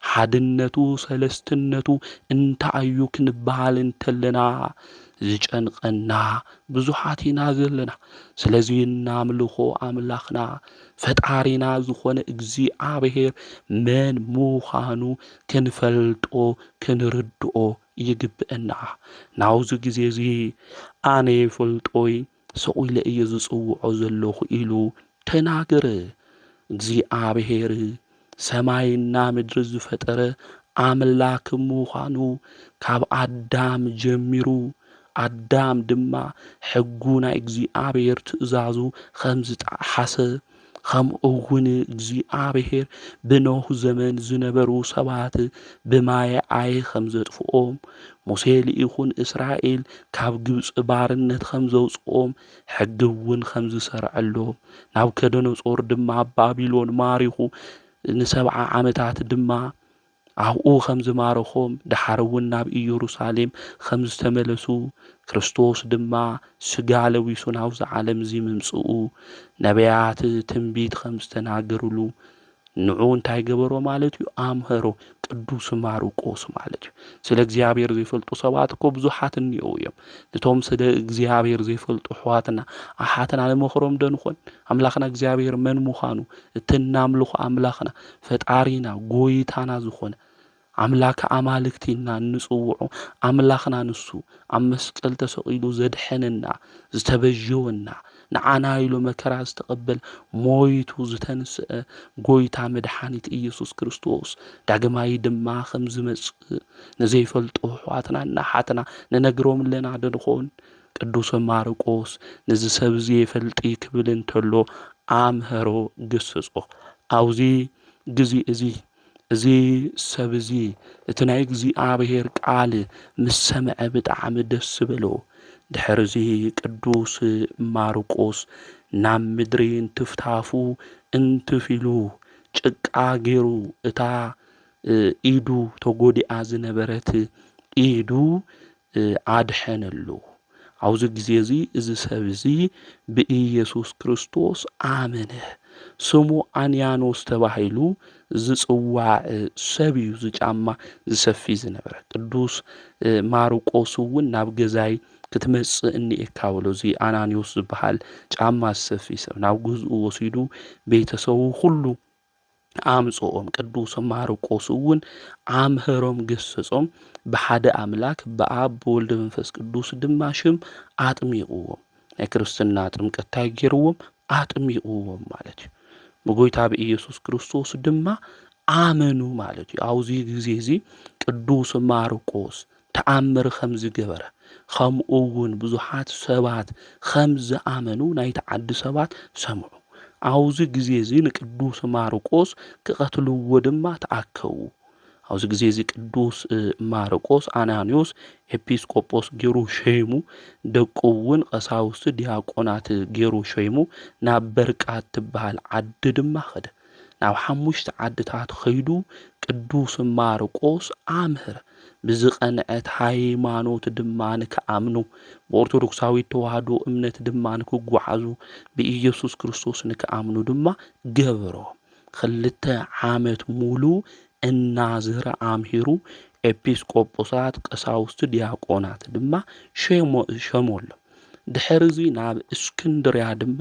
ሓድነቱ ሰለስትነቱ እንታይ እዩ ክንበሃል እንተለና ዝጨንቀና ብዙሓት ኢና ዘለና። ስለዚ እናምልኾ ኣምላኽና ፈጣሪና ዝኾነ እግዚአብሔር መን ምዃኑ ክንፈልጦ ክንርድኦ ይግብአና። ናብዚ ግዜ እዚ ኣነ ይፈልጦይ ሰቂለ እየ ዝጽውዖ ዘለኹ ኢሉ ተናገረ። እግዚአብሔር ሰማይና ምድሪ ዝፈጠረ ኣምላክ ምዃኑ ካብ ኣዳም ጀሚሩ ኣዳም ድማ ሕጉ ናይ እግዚአብሔር ትእዛዙ ከም ዝጠሓሰ ከምኡ እውን እግዚአብሔር ብኖህ ዘመን ዝነበሩ ሰባት ብማየ ኣየ ከም ዘጥፍኦም ሙሴ ልኢኹን እስራኤል ካብ ግብፂ ባርነት ከም ዘውፅኦም ሕጊ እውን ከም ዝሰርዐሎም ናቡከደነፆር ድማ ባቢሎን ማሪኹ ን70 ዓመታት ድማ ኣብኡ ከም ዝማረኾም ድሓር እውን ናብ ኢየሩሳሌም ከም ዝተመለሱ ክርስቶስ ድማ ስጋ ለዊሱ ናብዚ ዓለም እዚ ምምጽኡ ነቢያት ትንቢት ከም ዝተናገሩሉ ንዑ እንታይ ገበሮ ማለት እዩ ኣምሃሮ ቅዱስ ማርቆስ ማለት እዩ። ስለ እግዚአብሔር ዘይፈልጡ ሰባት እኮ ብዙሓት እኒአው እዮም። ነቶም ስለ እግዚአብሔር ዘይፈልጡ ኣሕዋትና ኣሓትና ንመኽሮም ደንኾን ኣምላኽና እግዚአብሔር መን ምዃኑ እትናምልኹ ኣምላኽና ፈጣሪና ጎይታና ዝኾነ ኣምላክ ኣማልክቲና ንጽውዑ ኣምላኽና ንሱ ኣብ መስቀል ተሰቒሉ ዘድሐነና ዝተበጀወና ንዓና ኢሉ መከራ ዝተቐበል ሞይቱ ዝተንስአ ጎይታ መድሓኒት ኢየሱስ ክርስቶስ ዳግማይ ድማ ከም ዝመጽእ ንዘይፈልጡ ኣሕዋትና ኣሓትና ንነግሮም ኣለና ደንኾን ቅዱስ ማርቆስ ነዚ ሰብ እዚ የፈልጢ ክብል እንተሎ ኣምሃሮ ገሰጾ። ኣብዚ ግዜ እዚ ሰብ እዚ እቲ ናይ እግዚአብሔር ቃል ምስ ሰምዐ ብጣዕሚ ደስ በሎ። ድሕርዚ ቅዱስ ማርቆስ ናብ ምድሪ እንትፍታፉ እንትፊሉ ጭቃ ገይሩ እታ ኢዱ ተጎዲኣ ዝነበረት ኢዱ ኣድሐነሉ። ኣብዚ ግዜ እዚ ሰብ እዚ ብኢየሱስ ክርስቶስ ኣመነ። ስሙ አንያኖስ ተባሂሉ ዝጽዋዕ ሰብ እዩ ዝጫማ ዝሰፊ ዝነበረ። ቅዱስ ማርቆስ እውን ናብ ገዛይ ክትመጽእ እኒኤካ ብሎ እዚ አናኒዮስ ዝበሃል ጫማ ዝሰፊ ሰብ ናብ ገዝኡ ወሲዱ ቤተሰቡ ሁሉ ኣምጽኦም። ቅዱስ ማርቆስ እውን ኣምሃሮም ገሰጾም። ብሓደ ኣምላክ ብኣብ ብወልድ መንፈስ ቅዱስ ድማ ሽም ኣጥሚቕዎም። ናይ ክርስትና ጥምቀታይ ገይርዎም ኣጥሚቕዎም ማለት እዩ። ብጎይታ ብኢየሱስ ክርስቶስ ድማ ኣመኑ ማለት እዩ። ኣብዚ ግዜ እዚ ቅዱስ ማርቆስ ተኣምር ከም ዝገበረ ከምኡ እውን ብዙሓት ሰባት ከም ዝኣመኑ ናይቲ ዓዲ ሰባት ሰምዑ። ኣብዚ ግዜ እዚ ንቅዱስ ማርቆስ ክቐትልዎ ድማ ተኣከቡ። ኣብዚ ግዜ እዚ ቅዱስ ማርቆስ አናኒዮስ ኤጲስቆጶስ ገይሩ ሸይሙ፣ ደቁ እውን ቀሳውስቲ ዲያቆናት ገይሩ ሸይሙ ናብ በርቃት ትበሃል ዓዲ ድማ ኸደ። ናብ 5 ዓድታት ኸይዱ ቅዱስ ማርቆስ ኣምህረ። ብዝቐንዐት ሃይማኖት ድማ ንከኣምኑ ብኦርቶዶክሳዊ ተዋህዶ እምነት ድማ ንክጓዓዙ ብኢየሱስ ክርስቶስ ንከኣምኑ ድማ ገበሮ። 2 ዓመት ሙሉ እናዝረ ኣምሂሩ ኤጲስቆጶሳት ቀሳውስቲ ዲያቆናት ድማ ሸሞሎ። ድሕርዚ ናብ እስክንድርያ ድማ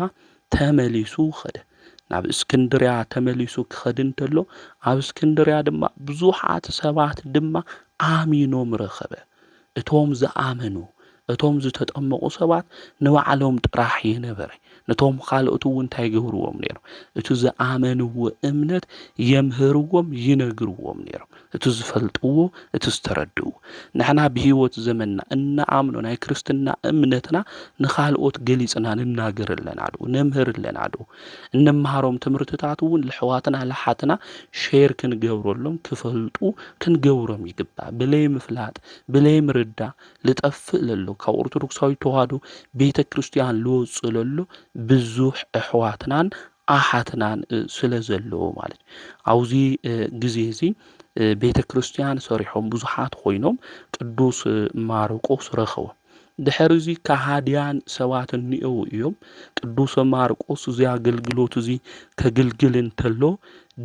ተመሊሱ ኸደ። ናብ እስክንድርያ ተመሊሱ ክኸድ እንተሎ ኣብ እስክንድርያ ድማ ብዙሓት ሰባት ድማ ኣሚኖም ረኸበ። እቶም ዝኣመኑ እቶም ዝተጠመቁ ሰባት ንባዕሎም ጥራሕ የነበረ። ነቶም ካልኦት እውን እንታይ ገብርዎም ነይሮም? እቲ ዝኣመንዎ እምነት የምህርዎም ይነግርዎም ነይሮም። እቲ ዝፈልጥዎ እቲ ዝተረድእዎ። ንሕና ብሂወት ዘመንና እናኣምኖ ናይ ክርስትና እምነትና ንኻልኦት ገሊጽና ንናገር ኣለና ዶ ነምህር ኣለና ዶ? እንመሃሮም ትምህርትታት እውን ለሕዋትና ለሓትና ሼር ክንገብረሎም ክፈልጡ ክንገብሮም ይግባእ። ብለይ ምፍላጥ ብለይ ምርዳ ልጠፍእ ለሎ ካብ ኦርቶዶክሳዊ ተዋህዶ ቤተ ክርስቲያን ልወፅእ ለሎ ብዙሕ ኣሕዋትናን ኣሓትናን ስለ ዘለዎ ማለት እዩ። ኣብዚ ግዜ እዚ ቤተ ክርስቲያን ሰሪሖም ብዙሓት ኮይኖም ቅዱስ ማርቆስ ረኸቦም። ድሕርዚ ካሃድያን ሰባት እኒአው እዮም። ቅዱስ ማርቆስ እዚ ኣገልግሎት እዚ ከግልግል እንተሎ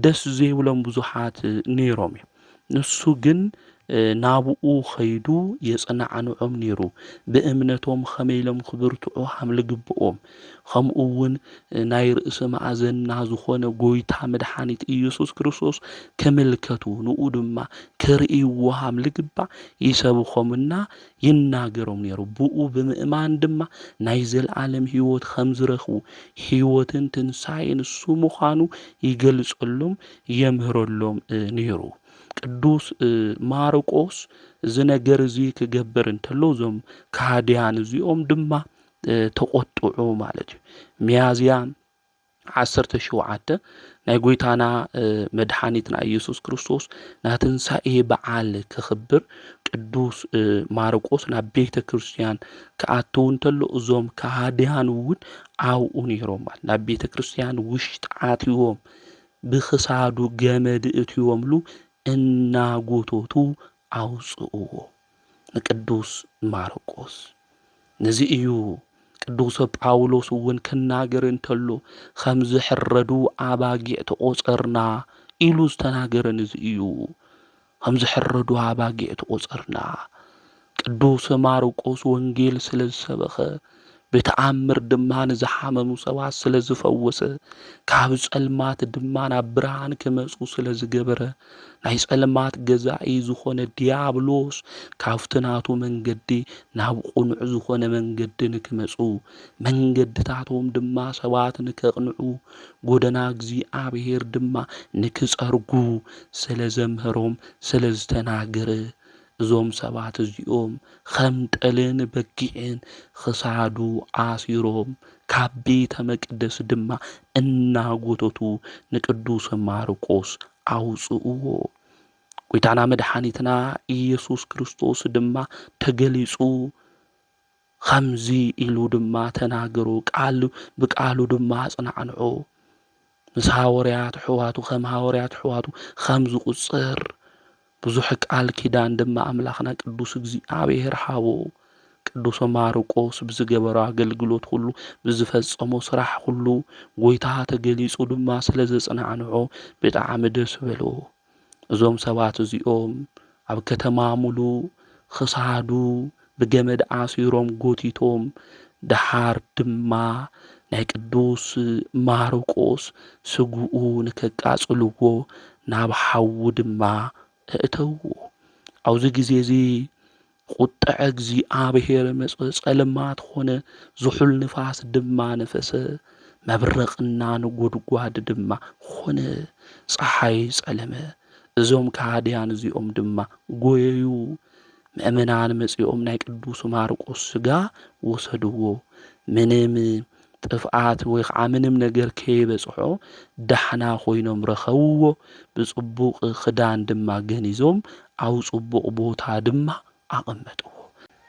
ደስ ዘይብሎም ብዙሓት ነይሮም እዮም። ንሱ ግን ናብኡ ኸይዱ የጽንዓንዖም ነይሩ ብእምነቶም ኸመኢሎም ክብርትዑ ሃምልግብኦም ከምኡ እውን ናይ ርእሲ ማእዘና ዝኾነ ጎይታ መድኃኒት ኢየሱስ ክርስቶስ ከመልከቱ ንኡ ድማ ክርእይዎ ሃምልግባእ ይሰብኾምና ይናገሮም ነይሩ። ብኡ ብምእማን ድማ ናይ ዘለዓለም ሕይወት ከም ዝረኽቡ ሕይወትን ትንሣኤን እሱ ምዃኑ ይገልጸሎም የምህረሎም ነይሩ። ቅዱስ ማርቆስ እዚ ነገር እዚ ክገብር እንተሎ እዞም ከሃድያን እዚኦም ድማ ተቆጥዑ ማለት እዩ። ሚያዝያ 17 ናይ ጎይታና መድኃኒትና ኢየሱስ ክርስቶስ ናትንሳኤ በዓል ክኽብር ቅዱስ ማርቆስ ናብ ቤተ ክርስቲያን ክኣትው እንተሎ እዞም ከሃድያን እውን ኣብኡ ነይሮም ማለት ናብ ቤተ ክርስቲያን ውሽጢ ኣትዮም ብክሳዱ ገመድ እትዮምሉ እናጎተቱ ኣውፅእዎ ንቅዱስ ማርቆስ። ነዚ እዩ ቅዱስ ጳውሎስ እውን ክናገር እንተሎ ከም ዝሕረዱ ኣባጊዕ ተቆጸርና ኢሉ ዝተናገረ ነዚ እዩ። ከም ዝሕረዱ ኣባጊዕ ተቆጸርና። ቅዱስ ማርቆስ ወንጌል ስለ ዝሰበኸ ብተኣምር ድማ ንዝሓመሙ ሰባት ስለ ዝፈወሰ ካብ ጸልማት ድማ ናብ ብርሃን ክመጹ ስለ ዝገበረ ናይ ጸልማት ገዛኢ ዝኾነ ዲያብሎስ ካብቲ ናቱ መንገዲ ናብ ቁኑዕ ዝኾነ መንገዲ ንክመጹ መንገድታቶም ድማ ሰባት ንከቕንዑ ጎደና እግዚአብሔር ድማ ንክጸርጉ ስለ ዘምህሮም ስለ ዝተናገረ እዞም ሰባት እዚኦም ከም ጠልን በጊዕን ክሳዱ ኣሲሮም ካብ ቤተ መቅደስ ድማ እናጎተቱ ንቅዱስ ማርቆስ ኣውፅእዎ። ጎይታና መድኃኒትና ኢየሱስ ክርስቶስ ድማ ተገሊጹ ከምዚ ኢሉ ድማ ተናገሮ ቃል ብቃሉ ድማ አጽናዕንዖ ምስ ሃዋርያት ሕዋቱ ከም ሃዋርያት ሕዋቱ ከም ዝቁጽር ብዙሕ ቃል ኪዳን ድማ ኣምላኽና ቅዱስ እግዚአብሔር ሃቦ። ቅዱስ ማርቆስ ብዝገበሮ አገልግሎት ሁሉ ብዝፈጸሞ ስራሕ ሁሉ ጎይታ ተገሊጹ ድማ ስለ ዘጽናዕንዖ ብጣዕሚ ደስ በሎ። እዞም ሰባት እዚኦም ኣብ ከተማ ሙሉ ክሳዱ ብገመድ ኣሲሮም ጎቲቶም ደሓር ድማ ናይ ቅዱስ ማርቆስ ስጉኡ ንከቃጽልዎ ናብ ሓዊ ድማ እተውዎ። ኣብዚ ግዜ እዚ ቁጥዐ እግዚአብሔር መጽ ጸልማት ኾነ ዝሑል ንፋስ ድማ ነፈሰ መብረቕና ንጐድጓድ ድማ ኾነ ፀሓይ ጸለመ። እዞም ከሃድያን እዚኦም ድማ ጐየዩ። ምእመናን መጺኦም ናይ ቅዱስ ማርቆስ ሥጋ ወሰድዎ። ምንም ጥፍኣት ወይ ከዓ ምንም ነገር ከይበጽሖ ዳሕና ኾይኖም ረኸብዎ። ብጽቡቕ ክዳን ድማ ገኒዞም ኣብ ጽቡቕ ቦታ ድማ ኣቐመጥዎ።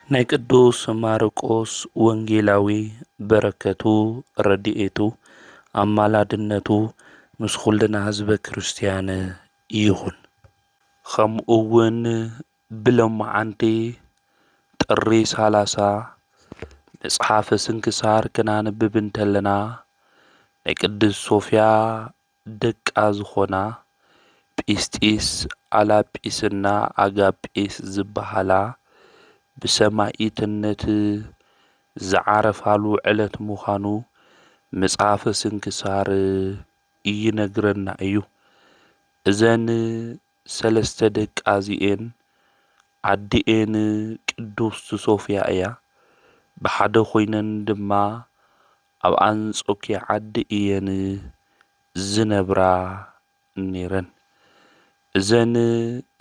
ናይ ቅዱስ ማርቆስ ወንጌላዊ በረከቱ ረድኤቱ ኣማላድነቱ ምስ ኩልና ህዝበ ክርስቲያን ይኹን። ከምኡ እውን ብሎማዓንቲ ጥሪ 30 መጽሓፈ ስንክሳር ክናንብብ እንተለና ናይ ቅድስት ሶፍያ ደቃ ዝኾና ጲስጢስ ኣላጲስና ኣጋጲስ ዝበሃላ ብሰማዕትነት ዝዓረፋሉ ዕለት ምዃኑ መጽሓፈ ስንክሳር ይነግረና እዩ። እዘን ሰለስተ ደቃ እዚአን ዓዲኤን ቅድስቲ ሶፍያ እያ። ብሓደ ኾይነን ድማ ኣብ አንጾኪያ ዓዲ እየን ዝነብራ ነይረን። እዘን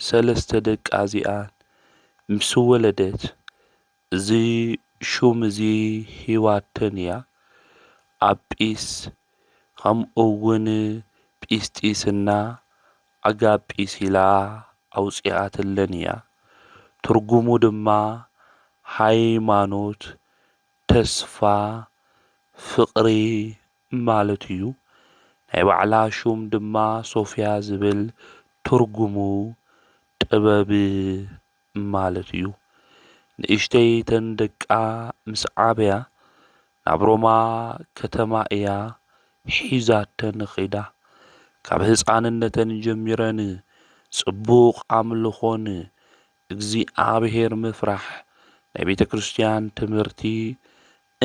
ሰለስተ ደቃ እዚኣን ምስ ወለደት እዚ ሹም እዚ ሂዋተን እያ። ኣጲስ ከምኡውን ጲስጢስና ኣጋጲስ ኢላ ኣውፂኣትለን እያ። ትርጉሙ ድማ ሃይማኖት፣ ተስፋ፣ ፍቕሪ ማለት እዩ። ናይ ባዕላ ሹም ድማ ሶፍያ ዝብል ትርጉሙ ጥበብ ማለት እዩ። ንእሽተይተን ደቃ ምስ ዓበያ ናብ ሮማ ከተማ እያ ሒዛተን ኺዳ ካብ ህፃንነተን ጀሚረን ጽቡቕ ኣምልኾን እግዚአብሔር ምፍራሕ ናይ ቤተ ክርስቲያን ትምህርቲ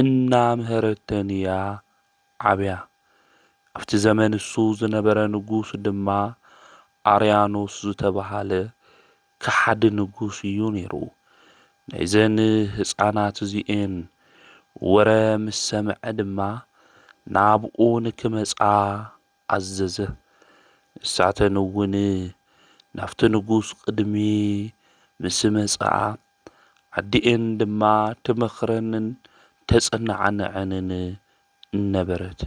እናምሃረተን እያ ዓብያ። ኣብቲ ዘመን እሱ ዝነበረ ንጉስ ድማ ኣርያኖስ ዝተባሃለ ከሓዲ ንጉስ እዩ ነይሩ። ናይዘን ህፃናት እዚአን ወረ ምስ ሰምዐ ድማ ናብኡ ንክመፃ ኣዘዘ። ንሳተን እውን ናፍቲ ንጉስ ቅድሚ ምስ መፅኣ ዓዲአን ድማ ትመኽረንን ተጸናዓንዐንን ነበረት።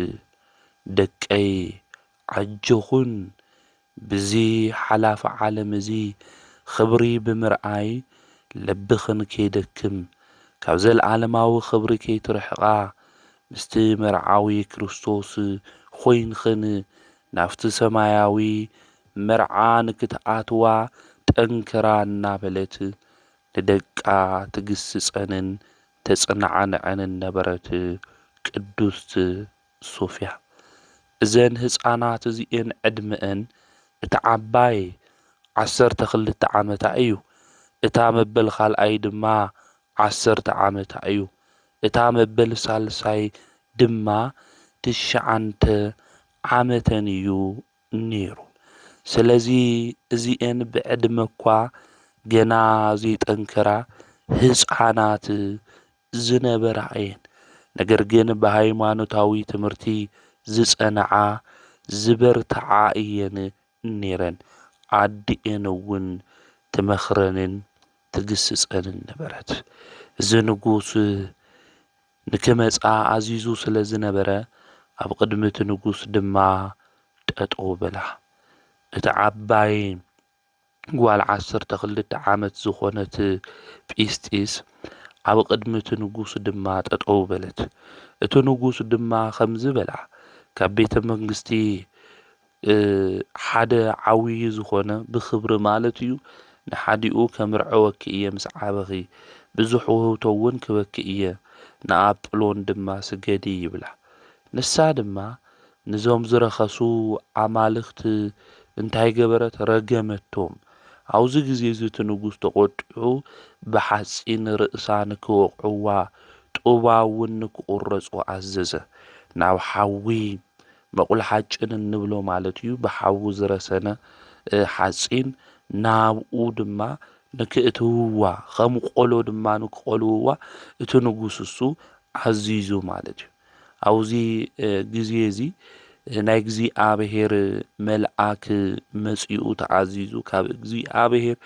ደቀይ ዓጀኹን ብዚ ሓላፊ ዓለም እዚ ኽብሪ ብምርኣይ ለብኽን ከይደክም ካብ ዘለዓለማዊ ኽብሪ ከይትርሕቓ ምስቲ መርዓዊ ክርስቶስ ኾይንኽን ናፍቲ ሰማያዊ መርዓ ንክትኣትዋ ጠንክራ እናበለት ንደቃ ትግስጸንን ተጸናዓንዐንን ነበረት ቅዱስቲ ሶፍያ። እዘን ህፃናት እዚአን ዕድመአን እቲ ዓባይ 12 ዓመታ እዩ። እታ መበል ካልኣይ ድማ 10 ዓመታ እዩ። እታ መበል ሳልሳይ ድማ 9 ዓመተን እዩ ነይሩ። ስለዚ እዚአን ብዕድመ እኳ ገና ዘይጠንከራ ህፃናት ዝነበራ እየን። ነገር ግን ብሃይማኖታዊ ትምህርቲ ዝጸንዓ ዝበርትዓ እየን ነይረን። ዓዲአን እውን ትመኽረንን ትግስጸንን ነበረት። እዚ ንጉስ ንክመፃ ኣዚዙ ስለ ዝነበረ ኣብ ቅድሚ እቲ ንጉስ ድማ ጠጠው በላ። እቲ ዓባይ ጓል 12 ዓመት ዝኾነት ጲስጢስ ኣብ ቅድሚ እቲ ንጉስ ድማ ጠጠው በለት። እቲ ንጉስ ድማ ከምዚ በላ፣ ካብ ቤተ መንግስቲ ሓደ ዓብይ ዝኾነ ብኽብሪ ማለት እዩ ንሓዲኡ ከምርዐወኪ እየ ምስ ዓበኺ ብዙሕ ውህብቶ እውን ክበኪ እየ ንኣጵሎን ድማ ስገዲ ይብላ። ንሳ ድማ ንዞም ዝረኸሱ ኣማልኽቲ እንታይ ገበረት? ረገመቶም። ኣብዚ ግዜ እዚ እቲ ንጉስ ተቖጢዑ ብሓፂን ርእሳ ንክወቕዕዋ ጡባ እውን ንክቑረፁ ኣዘዘ። ናብ ሓዊ መቁላሓጭን እንብሎ ማለት እዩ ብሓዊ ዝረሰነ ሓፂን ናብኡ ድማ ንክእትውዋ ከም ቆሎ ድማ ንክቆልውዋ እቲ ንጉስ እሱ ኣዚዙ ማለት እዩ። ኣብዚ ግዜ እዚ ናይ እግዚኣብሔር መልኣክ መጺኡ ተዓዚዙ ካብ እግዚኣብሔር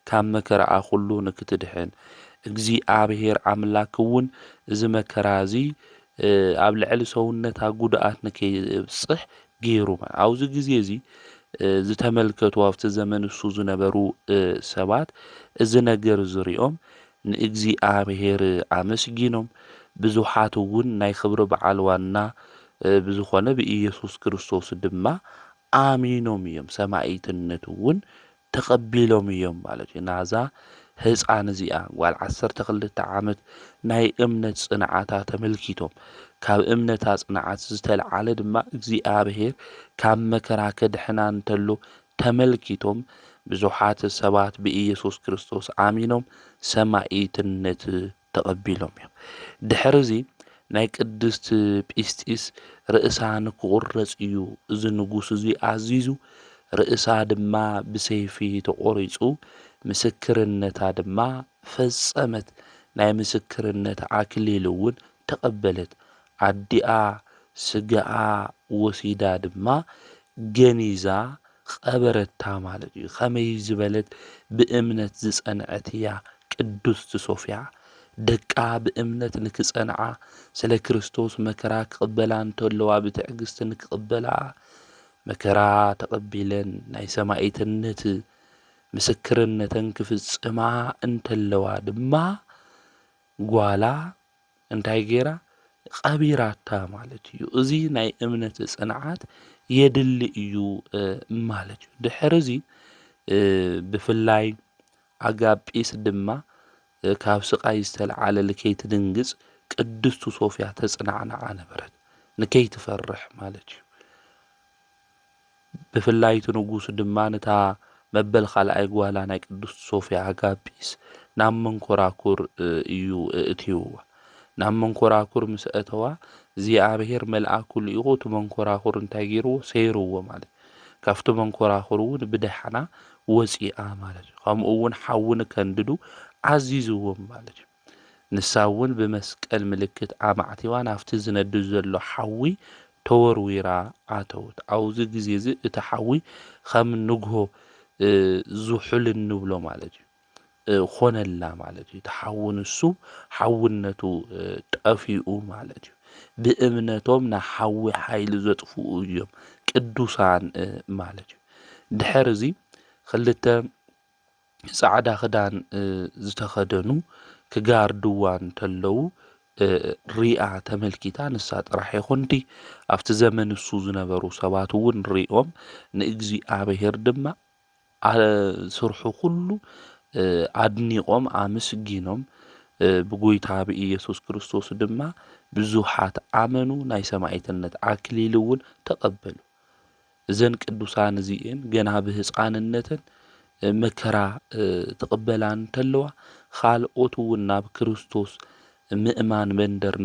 ካብ መከራኣ ኩሉ ንክትድሕን እግዚኣብሔር ኣምላክ እውን እዚ መከራ እዚ ኣብ ልዕሊ ሰውነታ ጉድኣት ንከይብፅሕ ገይሩ። ኣብዚ ግዜ እዚ ዝተመልከቱ ኣብቲ ዘመን እሱ ዝነበሩ ሰባት እዚ ነገር ዝሪኦም ንእግዚኣብሔር ኣመስጊኖም ብዙሓት እውን ናይ ክብሪ በዓል ዋና ብዝኾነ ብኢየሱስ ክርስቶስ ድማ ኣሚኖም እዮም። ሰማዕትነት እውን ተቐቢሎም እዮም ማለት እዩ። ናዛ ህፃን እዚኣ ጓል 12 ዓመት ናይ እምነት ጽንዓታ ተመልኪቶም ካብ እምነታ ጽንዓት ዝተለዓለ ድማ እግዚኣብሔር ካብ መከራ ከድሕና እንተሎ ተመልኪቶም ብዙሓት ሰባት ብኢየሱስ ክርስቶስ ኣሚኖም ሰማዕትነት ተቐቢሎም እዮም። ድሕሪ እዚ ናይ ቅድስቲ ጲስጢስ ርእሳ ንክቑረፅ እዩ እዚ ንጉስ እዚ ኣዚዙ። ርእሳ ድማ ብሰይፊ ተቖሪፁ ምስክርነታ ድማ ፈጸመት። ናይ ምስክርነት ኣክሊል እውን ተቐበለት። ኣዲኣ ስጋኣ ወሲዳ ድማ ገኒዛ ቀበረታ ማለት እዩ። ከመይ ዝበለት ብእምነት ዝጸንዐት እያ ቅድስቲ ሶፍያ። ደቃ ብእምነት ንክጸንዓ ስለ ክርስቶስ መከራ ክቕበላ እንተለዋ ብትዕግስቲ ንክቕበላ መከራ ተቐቢለን ናይ ሰማዕትነት ምስክርነተን ክፍጽማ እንተለዋ ድማ ጓላ እንታይ ገይራ? ቀቢራታ ማለት እዩ። እዚ ናይ እምነት ጽንዓት የድሊ እዩ ማለት እዩ። ድሕሪ እዚ ብፍላይ ኣጋጲስ ድማ ካብ ስቃይ ዝተለዓለ ንከይትድንግጽ ቅድስቲ ሶፍያ ተጽናዕናዓ ነበረት፣ ንከይትፈርሕ ማለት እዩ። ብፍላይ እቲ ንጉስ ድማ ነታ መበል ካልኣይ ጓላ ናይ ቅዱስ ሶፊያ ኣጋጲስ ናብ መንኮራኩር እዩ እትይዋ ናብ መንኮራኩር ምስ እተዋ እግዚኣብሔር መልኣኩ ልኢኹ እቲ መንኮራኩር እንታይ ገይርዎ ሰይርዎ ማለት ካብቲ መንኮራኩር እውን ብደሓና ወፂኣ ማለት እዩ ከምኡ እውን ሓውን ከንድዱ ዓዚዝዎም ማለት እዩ ንሳ እውን ብመስቀል ምልክት ኣማዕቲዋ ናብቲ ዝነድድ ዘሎ ሓዊ ተወርዊራ ኣተወት ኣብዚ ግዜ እዚ እቲ ሓዊ ከም ንግሆ ዝሑል እንብሎ ማለት እዩ ኾነላ ማለት እዩ ተሓውን እሱ ሓውነቱ ጠፊኡ ማለት እዩ ብእምነቶም ና ሓዊ ሓይሊ ዘጥፍኡ እዮም ቅዱሳን ማለት እዩ ድሕር እዚ ክልተ ጻዕዳ ክዳን ዝተኸደኑ ክጋርድዋ እንተለዉ ሪኣ ተመልኪታ ንሳ ጥራሕ ይኹንቲ ኣብቲ ዘመን እሱ ዝነበሩ ሰባት እውን ሪኦም ንእግዚኣብሔር ድማ ስርሑ ኩሉ ኣድኒቆም ኣመስጊኖም ብጎይታ ብኢየሱስ ክርስቶስ ድማ ብዙሓት ኣመኑ ናይ ሰማዕትነት ኣክሊል እውን ተቐበሉ እዘን ቅዱሳን እዚአን ገና ብህፃንነተን መከራ ተቐበላ እንተለዋ ካልኦት እውን ናብ ክርስቶስ ምእማን መንደር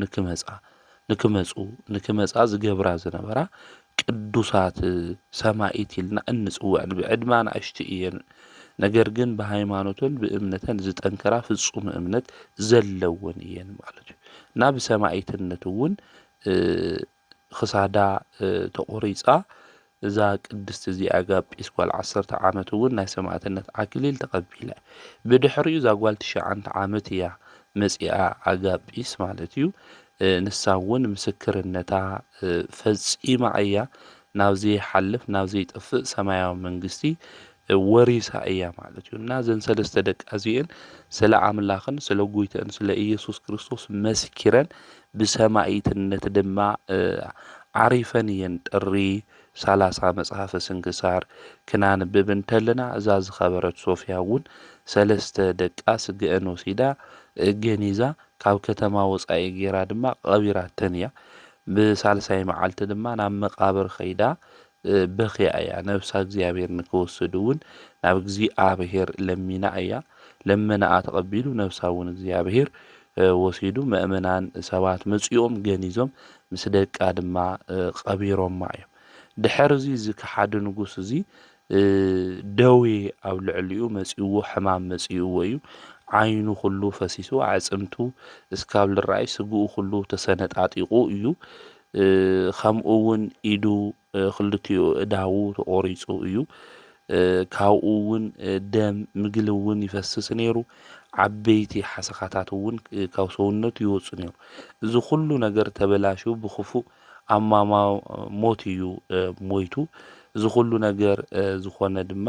ንክመፁ ዝገብራ ዝነበራ ቅዱሳት ሰማዕት ኢልና እንፅውዐን ብዕድማ ንእሽቲ እየን ነገር ግን ብሃይማኖተን ብእምነተን ዝጠንከራ ፍጹም እምነት ዘለወን እየን ማለት እዩ ናብ ሰማዕትነት እውን ክሳዳ ተቆሪፃ እዛ ቅድስቲ እዚኣ ኣጋጲስ ጓል 10 ዓመት እውን ናይ ሰማዕትነት ኣክሊል ተቐቢላ ብድሕሪኡ እዛ ጓል 9 ዓመት እያ መፂኣ ኣጋጲስ ማለት እዩ ንሳ እውን ምስክርነታ ፈጺማ እያ ናብ ዘይሓልፍ ናብ ዘይጠፍእ ሰማያዊ መንግስቲ ወሪሳ እያ ማለት እዩ እና ዘን ሰለስተ ደቂ እዚአን ስለ ኣምላኽን ስለ ጎይተን ስለ ኢየሱስ ክርስቶስ መስኪረን ብሰማዕትነት ድማ ዓሪፈን እየን ጥሪ 30 መጽሓፈ ስንክሳር ክናንብብ እንተለና እዛ ዝኸበረት ሶፊያ እውን ሰለስተ ደቃ ስግአን ወሲዳ ገኒዛ ካብ ከተማ ወፃኢ ጌራ ድማ ቀቢራተን እያ ብሳልሳይ መዓልቲ ድማ ናብ መቃብር ኸይዳ በኺያ እያ ነብሳ እግዚኣብሔር ንክወስድ እውን ናብ እግዚኣብሔር ለሚና እያ ለመናኣ ተቐቢሉ ነብሳ እውን እግዚኣብሔር ወሲዱ ምእመናን ሰባት መጺኦም ገኒዞም ምስ ደቃ ድማ ቀቢሮማ እዮም ድሕር እዚ ዝከሓደ ንጉስ እዚ ደዌ ኣብ ልዕሊኡ መጺኡ ሕማም መጺኡ እዩ ዓይኑ ኩሉ ፈሲሱ ኣዕጽምቱ እስካብ ልራይ ስግኡ ኩሉ ተሰነጣጢቁ እዩ ከምኡ እውን ኢዱ ክልቲኡ እዳዉ ተቆሪጹ እዩ ካብኡ እውን ደም ምግሊ እውን ይፈስስ ነይሩ ዓበይቲ ሓሰኻታት እውን ካብ ሰውነቱ ይወፁ ነይሩ እዚ ኩሉ ነገር ተበላሽው ብኽፉእ ኣማማ ሞት እዩ ሞይቱ እዚ ኩሉ ነገር ዝኾነ ድማ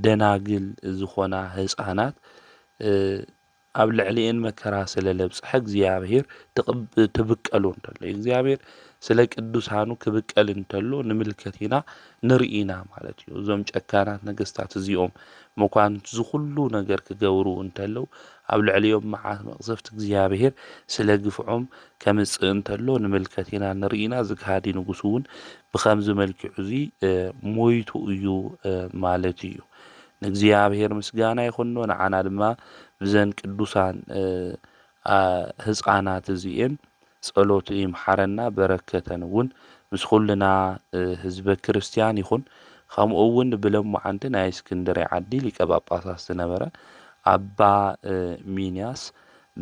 ደናግል ዝኾና ህፃናት ኣብ ልዕሊአን መከራ ስለ ለብፅሐ እግዚኣብሔር ትብቀሉ እንተሎ እግዚኣብሔር ስለ ቅዱሳኑ ክብቀል እንተሎ ንምልከት ኢና ንርኢና ማለት እዩ እዞም ጨካናት ነገስታት እዚኦም መኳንንት ዝኩሉ ነገር ክገብሩ እንተለው ኣብ ልዕሊኦም መዓት መቕሰፍቲ እግዚኣብሔር ስለ ግፍዖም ከምፅእ እንተሎ ንምልከት ኢና ንርኢና ዝካሃዲ ንጉስ እውን ብከምዚ መልክዑ እዚ ሞይቱ እዩ ማለት እዩ ንእግዚኣብሔር ምስጋና ይኹን ንዓና ድማ ብዘን ቅዱሳን ህፃናት እዚአን ጸሎት ይምሓረና በረከተን እውን ምስ ኩልና ህዝበ ክርስቲያን ይኹን ከምኡ እውን ብለምዓንቲ ናይ እስክንድርያ ዓዲ ሊቀ ጳጳሳት ዝነበረ ኣባ ሚንያስ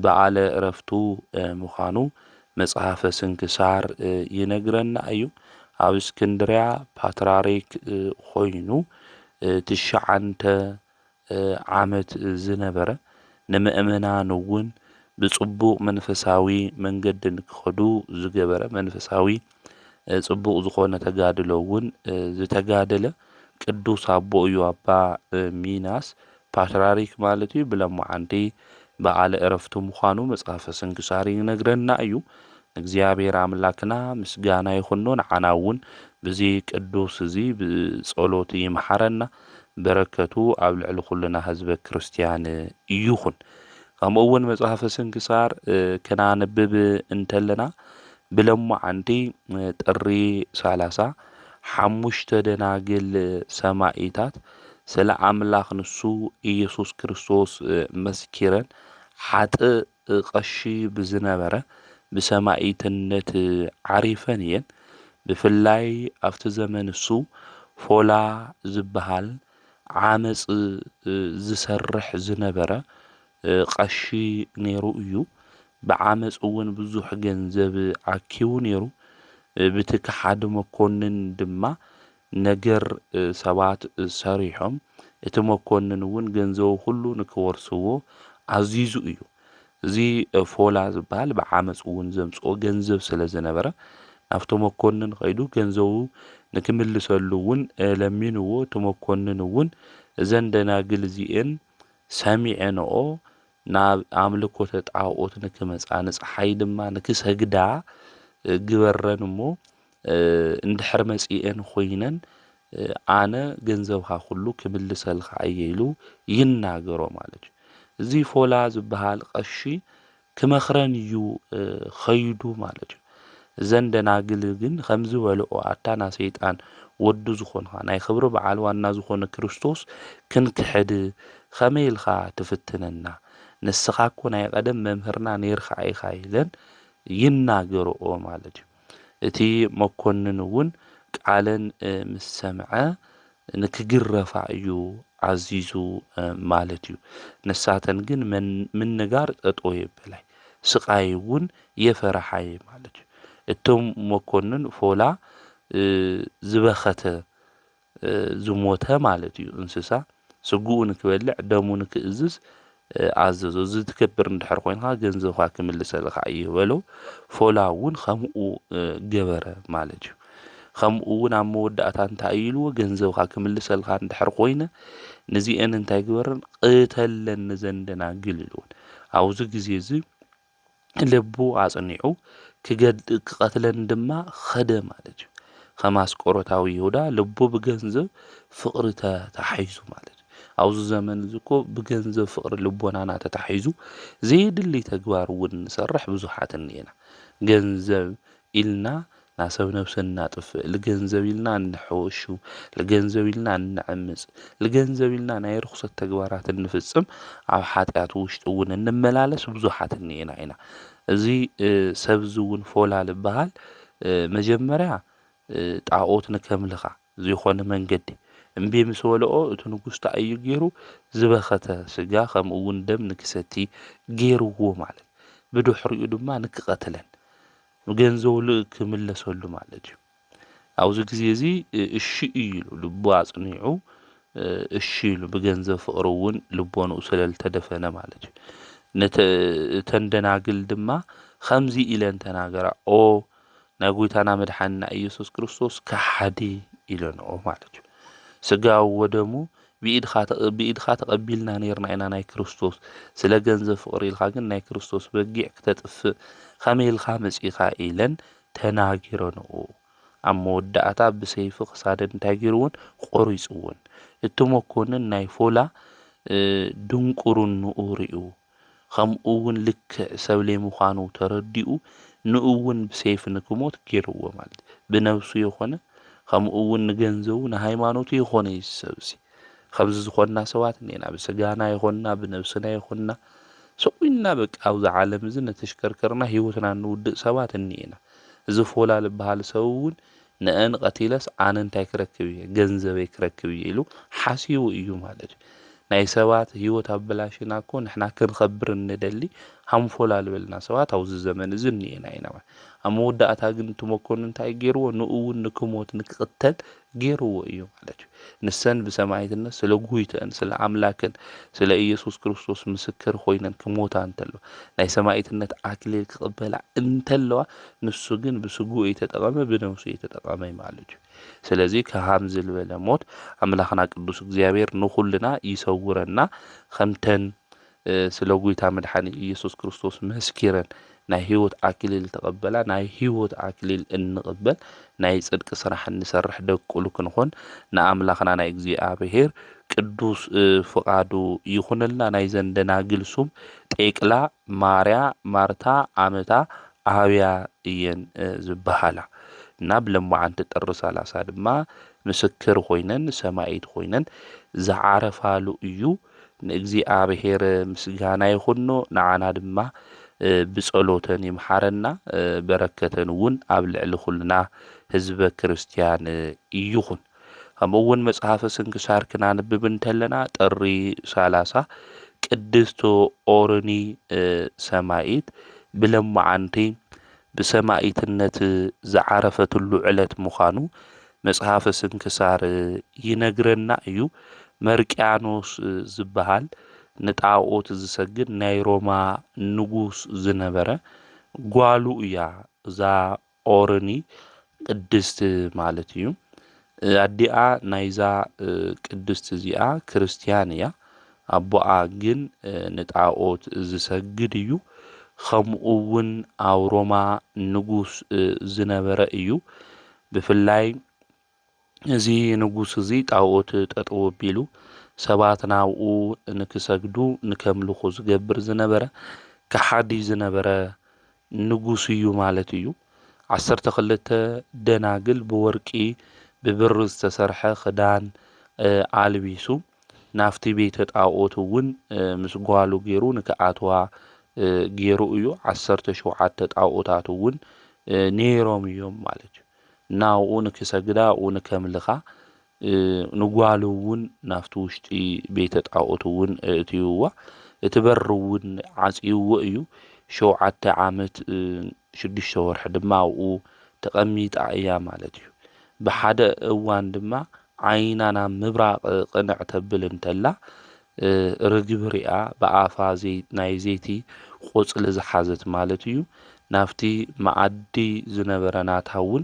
በዓለ ዕረፍቱ ምዃኑ መጽሓፈ ስንክሳር ይነግረና እዩ ኣብ እስክንድርያ ፓትርያርክ ኮይኑ 9 ዓመት ዝነበረ ንምእመናን እውን ብጽቡቕ መንፈሳዊ መንገዲ ንክኸዱ ዝገበረ መንፈሳዊ ጽቡቕ ዝኾነ ተጋድሎ እውን ዝተጋደለ ቅዱስ ኣቦ እዩ ኣባ ሚናስ ፓትርያርክ ማለት እዩ ብለምዓንቲ በዓለ ዕረፍቱ ምዃኑ መጽሓፈ ስንክሳር ይነግረና እዩ እግዚአብሔር አምላክና ምስጋና ይኹን ንዓና እውን በዚ ቅዱስ እዚ ብጸሎት ይምሐረና በረከቱ ኣብ ልዕሊ ኩልና ህዝበ ክርስቲያን ይኹን ከምኡ እውን መጽሓፈ ስንክሳር ከናንብብ እንተለና ብለምዓንቲ ጥሪ 30 ሓሙሽተ ደናግል ሰማዕታት ስለ ኣምላኽ ንሱ ኢየሱስ ክርስቶስ መስኪረን ሓጥእ ቀሺ ብዝነበረ ብሰማዕትነት ዓሪፈን እየን። ብፍላይ ኣብቲ ዘመን እሱ ፎላ ዝበሃል ዓመፅ ዝሰርሕ ዝነበረ ቀሺ ነይሩ እዩ። ብዓመፅ እውን ብዙሕ ገንዘብ ኣኪቡ ነይሩ። ብቲ ሓደ መኮንን ድማ ነገር ሰባት ሰሪሖም እቲ መኮንን እውን ገንዘቡ ሁሉ ንክወርስዎ ኣዚዙ እዩ። እዚ ፎላ ዝበሃል ብዓመፅ እውን ዘምፅኦ ገንዘብ ስለ ዝነበረ ናብቲ መኮንን ከይዱ ገንዘቡ ንክምልሰሉ እውን ለሚንዎ። እቲ መኮንን እውን እዘን ደናግል እዚአን ሰሚዐንኦ ናብ ኣምልኮተ ጣዖት ንክመፃ ንፀሓይ ድማ ንክሰግዳ ግበረን እሞ እንድሕር መፂአን ኮይነን ኣነ ገንዘብካ ኩሉ ክምልሰልካ እየ ኢሉ ይናገሮ ማለት እዩ። እዚ ፎላ ዝበሃል ቀሺ ክመኽረን እዩ ኸይዱ ማለት እዩ። እዘን ደናግል ግን ከም ዝበልኦ ኣታና ሰይጣን ወዱ ዝኾንካ ናይ ክብሪ በዓል ዋና ዝኾነ ክርስቶስ ክንክሕድ ከመይ ኢልካ ትፍትነና? ንስኻ እኮ ናይ ቀደም መምህርና ነርካ ኢኻ ኢለን ይናገርኦ ማለት እዩ። እቲ መኮንን እውን ቃለን ምስ ሰምዐ ንክግረፋ እዩ ዓዚዙ ማለት እዩ። ንሳተን ግን ምንጋር ጠጠው የበላይ ስቃይ እውን የፈረሓየ ማለት እዩ። እቶም መኮንን ፎላ ዝበኸተ ዝሞተ ማለት እዩ እንስሳ ስጉኡ ንክበልዕ ደሙ ንክእዝዝ ኣዘዞ። እዚ ትገብር እንድሕር ኮይንካ ገንዘብካ ክምልሰልካ እየ በሎ። ፎላ እውን ከምኡ ገበረ ማለት እዩ። ከምኡ እውን ኣብ መወዳእታ እንታይ ኢልዎ ገንዘብካ ክምልሰልካ እንድሕር ኮይነ ነዚአን እንታይ ግበረን ቅተለን ዘንደናግል ኢልዎን። ኣብዚ ግዜ እዚ ልቡ ኣጽኒዑ ክቀትለን ድማ ኸደ ማለት እዩ። ከም ኣስቆሮታዊ ይሁዳ ልቡ ብገንዘብ ፍቅሪ ተታሒዙ ማለት እዩ። ኣብዚ ዘመን እዚ እኮ ብገንዘብ ፍቅሪ ልቦናና ተታሒዙ ዘይድሊ ተግባር እውን ንሰርሕ ብዙሓት እኒአና። ገንዘብ ኢልና ናብ ሰብ ነብሲ እናጥፍእ፣ ለገንዘብ ኢልና እንሕወሹ፣ ለገንዘብ ኢልና እንዕምፅ፣ ለገንዘብ ኢልና ናይ ርኩሰት ተግባራት እንፍፅም፣ ኣብ ሓጢኣት ውሽጢ እውን እንመላለስ ብዙሓት እኒአና ኢና። እዚ ሰብ እውን ፎላ ዝበሃል መጀመርያ ጣዖት ንከምልኻ ዘይኮነ መንገዲ እምቢ ምስ በልኦ እቲ ንጉስ እዩ ገይሩ ዝበኸተ ስጋ ከምኡ እውን ደም ንክሰቲ ገይርዎ ማለት ብድሕሪኡ ድማ ንክቀትለን ገንዘቡ ክምለሰሉ ማለት እዩ። ኣብዚ ግዜ እዚ እሺ ኢሉ ልቡ ኣጽኒዑ እሺ ኢሉ ብገንዘብ ፍቅሪ እውን ልቦንኡ ስለልተደፈነ ማለት እዩ። ነተን ደናግል ድማ ከምዚ ኢለን ተናገራ ኦ ናይ ጎይታና መድሓኒና ኢየሱስ ክርስቶስ ከሓዲ ኢለንኦ ማለት እዩ። ስጋው ወደሙ ብኢድካ ተቀቢልና ነርና ኢና ናይ ክርስቶስ ስለ ገንዘብ ፍቅሪ ኢልካ ግን ናይ ክርስቶስ በጊዕ ክተጥፍእ ከመይ ኢልካ መፂኻ ኢለን ተናጊረንኦ። ኣብ መወዳእታ ብሰይፊ ክሳደን እንታይ ገይርዎን ቆሪፅዎን። እቲ መኮንን ናይ ፎላ ድንቁርንኡ ሪኡ ከምኡ እውን ልክዕ ሰብ ዘይምዃኑ ተረዲኡ ንኡ እውን ብሰይፊ ንክሞት ገይርዎ ማለት ብነብሱ የኾነ ከምኡ እውን ንገንዘቡ ንሃይማኖቱ የኾነ ይሰብሲ። ከምዚ ዝኾንና ሰባት እኒአና ብስጋና ይኾንና ብነብስና ይኾንና ሰቁኢልና በቃ ኣብዚ ዓለም እዚ ነተሽከርከርና ሂወትና ንውድእ ሰባት እኒአና። እዚ ፎላ ዝበሃል ሰብ እውን ንአን ቀቲለስ ኣነ እንታይ ክረክብ እየ ገንዘበይ ክረክብ እየ ኢሉ ሓሲቡ እዩ ማለት እዩ። ናይ ሰባት ሂወት ኣበላሽና እኮ ንሕና ክንኸብር እንደሊ ሃምፎላ ዝበልና ሰባት ኣብዚ ዘመን እዚ እኒአና ኢና። ኣብ መወዳእታ ግን እቲ መኮንን እንታይ ገይርዎ ንኡ እውን ንክሞት ንክቅተል ገይርዎ እዩ ማለት እዩ። ንሰን ብሰማዕትነት ስለ ጉይተን ስለ ኣምላክን ስለ ኢየሱስ ክርስቶስ ምስክር ኮይነን ክሞታ እንተለዋ ናይ ሰማዕትነት ኣክሊል ክቅበላ እንተለዋ ንሱ ግን ብስጉኡ የተጠቀመ ብነብሱ የተጠቀመ ማለት እዩ። ስለዚ ከሃም ዝበለ ሞት ኣምላኽና ቅዱስ እግዚአብሔር ንኹልና ይሰውረና። ከምተን ስለ ጎይታ መድሓኒ ኢየሱስ ክርስቶስ መስኪረን ናይ ሂወት ኣክሊል ተቀበላ ናይ ሂወት ኣክሊል እንቅበል ናይ ጽድቂ ስራሕ እንሰርሕ ደቁሉ ክንኾን ንኣምላኽና ናይ እግዚአብሔር ቅዱስ ፍቃዱ ይኹነልና። ናይ ዘንደናግል ሱም ጤቅላ፣ ማርያ፣ ማርታ፣ ኣመታ፣ ኣብያ እየን ዝበሃላ። ናብ ለማዓንቲ ጥሪ 30 ድማ ምስክር ኮይነን ሰማዒት ኮይነን ዝዓረፋሉ እዩ። ንእግዚአብሔር ምስጋና ይኹኖ ንዓና ድማ ብጸሎተን ይምሓረና በረከተን እውን ኣብ ልዕሊ ኩልና ህዝበ ክርስቲያን ይኹን። ከምኡውን መጽሓፈ ስንክሳር ክናንብብ እንተለና ጥሪ 30 ቅድስቶ ኦርኒ ሰማዒት ብለማዓንቲ ብሰማዒትነት ዝዓረፈትሉ ዕለት ምዃኑ መጽሓፈ ስንክሳር ይነግረና እዩ። መርቅያኖስ ዝበሃል ንጣዖት ዝሰግድ ናይ ሮማ ንጉስ ዝነበረ ጓሉ እያ እዛ ኦርኒ ቅድስት ማለት እዩ። ኣዲኣ ናይዛ ቅድስት እዚኣ ክርስቲያን እያ። ኣቦኣ ግን ንጣዖት ዝሰግድ እዩ። ከምኡ እውን ኣብ ሮማ ንጉስ ዝነበረ እዩ። ብፍላይ እዚ ንጉስ እዚ ጣዖት ጠጠው ኣቢሉ ሰባት ናብኡ ንክሰግዱ ንከምልኹ ዝገብር ዝነበረ ከሓዲ ዝነበረ ንጉስ እዩ ማለት እዩ። 12 ደናግል ብወርቂ ብብሪ ዝተሰርሐ ክዳን ኣልቢሱ ናፍቲ ቤተ ጣዖት እውን ምስ ጓሉ ገይሩ ንክኣትዋ ገይሩ እዩ። 17 ጣዖታት እውን ነይሮም እዮም ማለት እዩ። ናብኡ ንክሰግዳ ኣብኡ ንከምልኻ ንጓሉ እውን ናፍቲ ውሽጢ ቤተ ጣዖት እውን እትይዋ እቲ በሪ እውን ዓፂይዎ እዩ። 7 ዓመት 6 ወርሒ ድማ ኣብኡ ተቐሚጣ እያ ማለት እዩ። ብሓደ እዋን ድማ ዓይና ናብ ምብራቕ ቅንዕ ተብል እንተላ ርግብ ሪኣ ብኣፋ ናይ ዘይቲ ቆፅሊ ዝሓዘት ማለት እዩ። ናፍቲ መዓዲ ዝነበረ ናታ እውን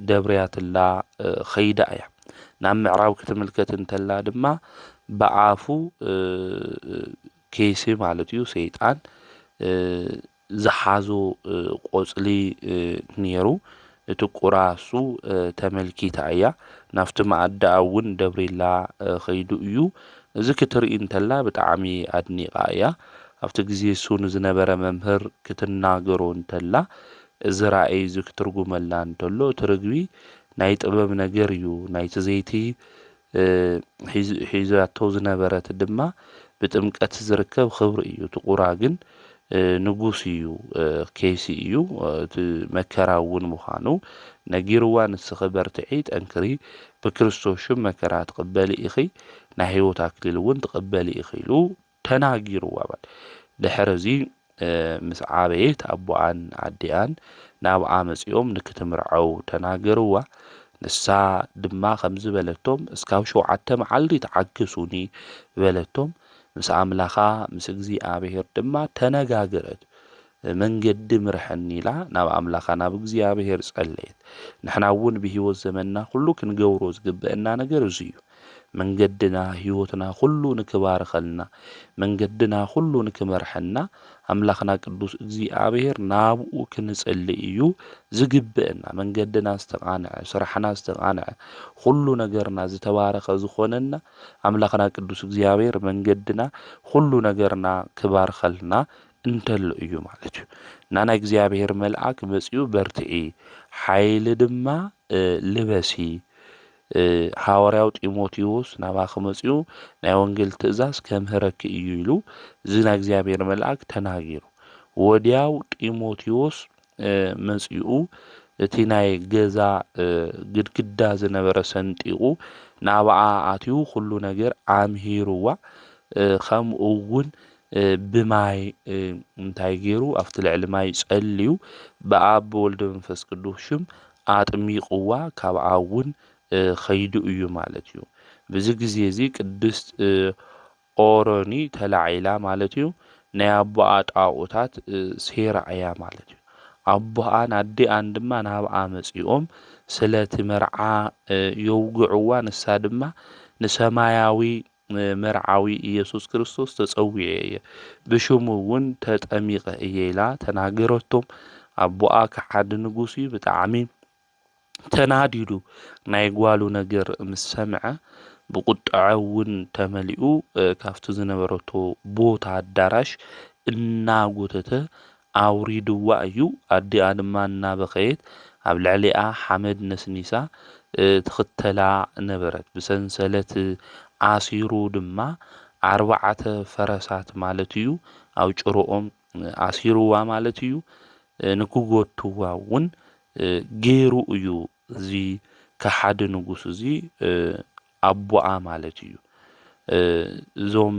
ደብርያትላ ኸይዳ እያ። ናብ ምዕራብ ክትምልከት እንተላ ድማ ብኣፉ ኬሲ ማለት እዩ ሰይጣን ዝሓዞ ቆፅሊ ነይሩ። እቲ ቁራሱ ተመልኪታ እያ። ናፍቲ መዓዳ እውን ደብሪላ ኸይዱ እዩ። እዚ ክትርኢ እንተላ ብጣዕሚ ኣድኒቓ እያ። ኣብቲ ግዜ እሱ ንዝነበረ መምህር ክትናገሮ እንተላ እዚ ራእይ እዚ ክትርጉመላ እንተሎ እቲ ርግቢ ናይ ጥበብ ነገር እዩ። ናይቲ ዘይቲ ሒዛቶ ዝነበረት ድማ ብጥምቀት ዝርከብ ክብሪ እዩ። እቲ ቁራ ግን ንጉስ እዩ፣ ኬሲ እዩ። እቲ መከራ እውን ምዃኑ ነጊርዋ ንስኺ በርትዒ ጠንክሪ ብክርስቶስ ሽም መከራ ትቕበሊ ኢኺ ናይ ህይወት ኣክሊል እውን ትቕበሊ ኢኺ ኢሉ ተናጊርዋ። ድሕሪ እዚ ምስ ዓበየት ኣቦኣን ኣዲኣን ናብኣ መጺኦም ንክትምርዐው ተናገርዋ። ንሳ ድማ ከምዚ በለቶም እስካብ 7 መዓልቲ ተዓገሱኒ በለቶም። ምስ ኣምላኻ ምስ እግዚኣብሔር ድማ ተነጋገረት፣ መንገዲ ምርሐኒ ኢላ ናብ ኣምላኻ ናብ እግዚኣብሔር ጸለየት። ንሕና እውን ብሂወት ዘመንና ኩሉ ክንገብሮ ዝግብአና ነገር እዚ እዩ። መንገድና ህይወትና ኩሉ ንክባርከልና መንገድና ኩሉ ንክመርሐና ኣምላኽና ቅዱስ እግዚኣብሔር ናብኡ ክንጸልይ እዩ ዝግብአና። መንገድና ዝተቃንዐ ስራሕና ዝተቃንዐ ኩሉ ነገርና ዝተባረኸ ዝኾነና ኣምላኽና ቅዱስ እግዚኣብሔር መንገድና ኩሉ ነገርና ክባርከልና እንተሎ እዩ ማለት እዩ። እና ናይ እግዚኣብሔር መልአክ መጺኡ በርትዒ ሓይሊ ድማ ልበሲ ሓዋርያው ጢሞቴዎስ ናባኺ መጺኡ ናይ ወንጌል ትእዛዝ ከምህረኪ እዩ ኢሉ እዚ ናይ እግዚኣብሔር መልአክ ተናጊሩ። ወዲያው ጢሞቴዎስ መጺኡ እቲ ናይ ገዛ ግድግዳ ዝነበረ ሰንጢቑ ናብኣ ኣትዩ ኩሉ ነገር ኣምሂሩዋ። ከምኡ እውን ብማይ እንታይ ገይሩ ኣብቲ ልዕሊ ማይ ጸልዩ ብኣብ ብወልድ መንፈስ ቅዱስ ሽም ኣጥሚቑዋ ካብኣ እውን ኸይዱ እዩ ማለት እዩ። ብዚ ግዜ እዚ ቅድስት ኦሮኒ ተላዒላ ማለት እዩ ናይ ኣቦኣ ጣዖታት ሴራ እያ ማለት እዩ። ኣቦኣን ኣዴኣን ድማ ናብኣ መጺኦም ስለቲ መርዓ የውግዕዋ። ንሳ ድማ ንሰማያዊ መርዓዊ ኢየሱስ ክርስቶስ ተጸዊዐ እየ ብሽሙ እውን ተጠሚቐ እየ ኢላ ተናገረቶም። ኣቦኣ ከሓዲ ንጉስ እዩ። ብጣዕሚ ተናዲዱ ናይ ጓሉ ነገር ምስ ሰምዐ ብቁጥዐ እውን ተመሊኡ ካብቲ ዝነበረቶ ቦታ ኣዳራሽ እናጎተተ ኣውሪድዋ እዩ። ኣዲኣ ድማ እናበኸየት ኣብ ልዕሊኣ ሓመድ ነስኒሳ ትኽተላ ነበረት ብሰንሰለት ኣሲሩ ድማ 4 ፈረሳት ማለት እዩ ኣብ ጭሮኦም ኣሲሩዋ ማለት እዩ ንክጎትዋ እውን ገይሩ እዩ እዚ ከሓደ ንጉስ እዚ ኣቦኣ ማለት እዩ እዞም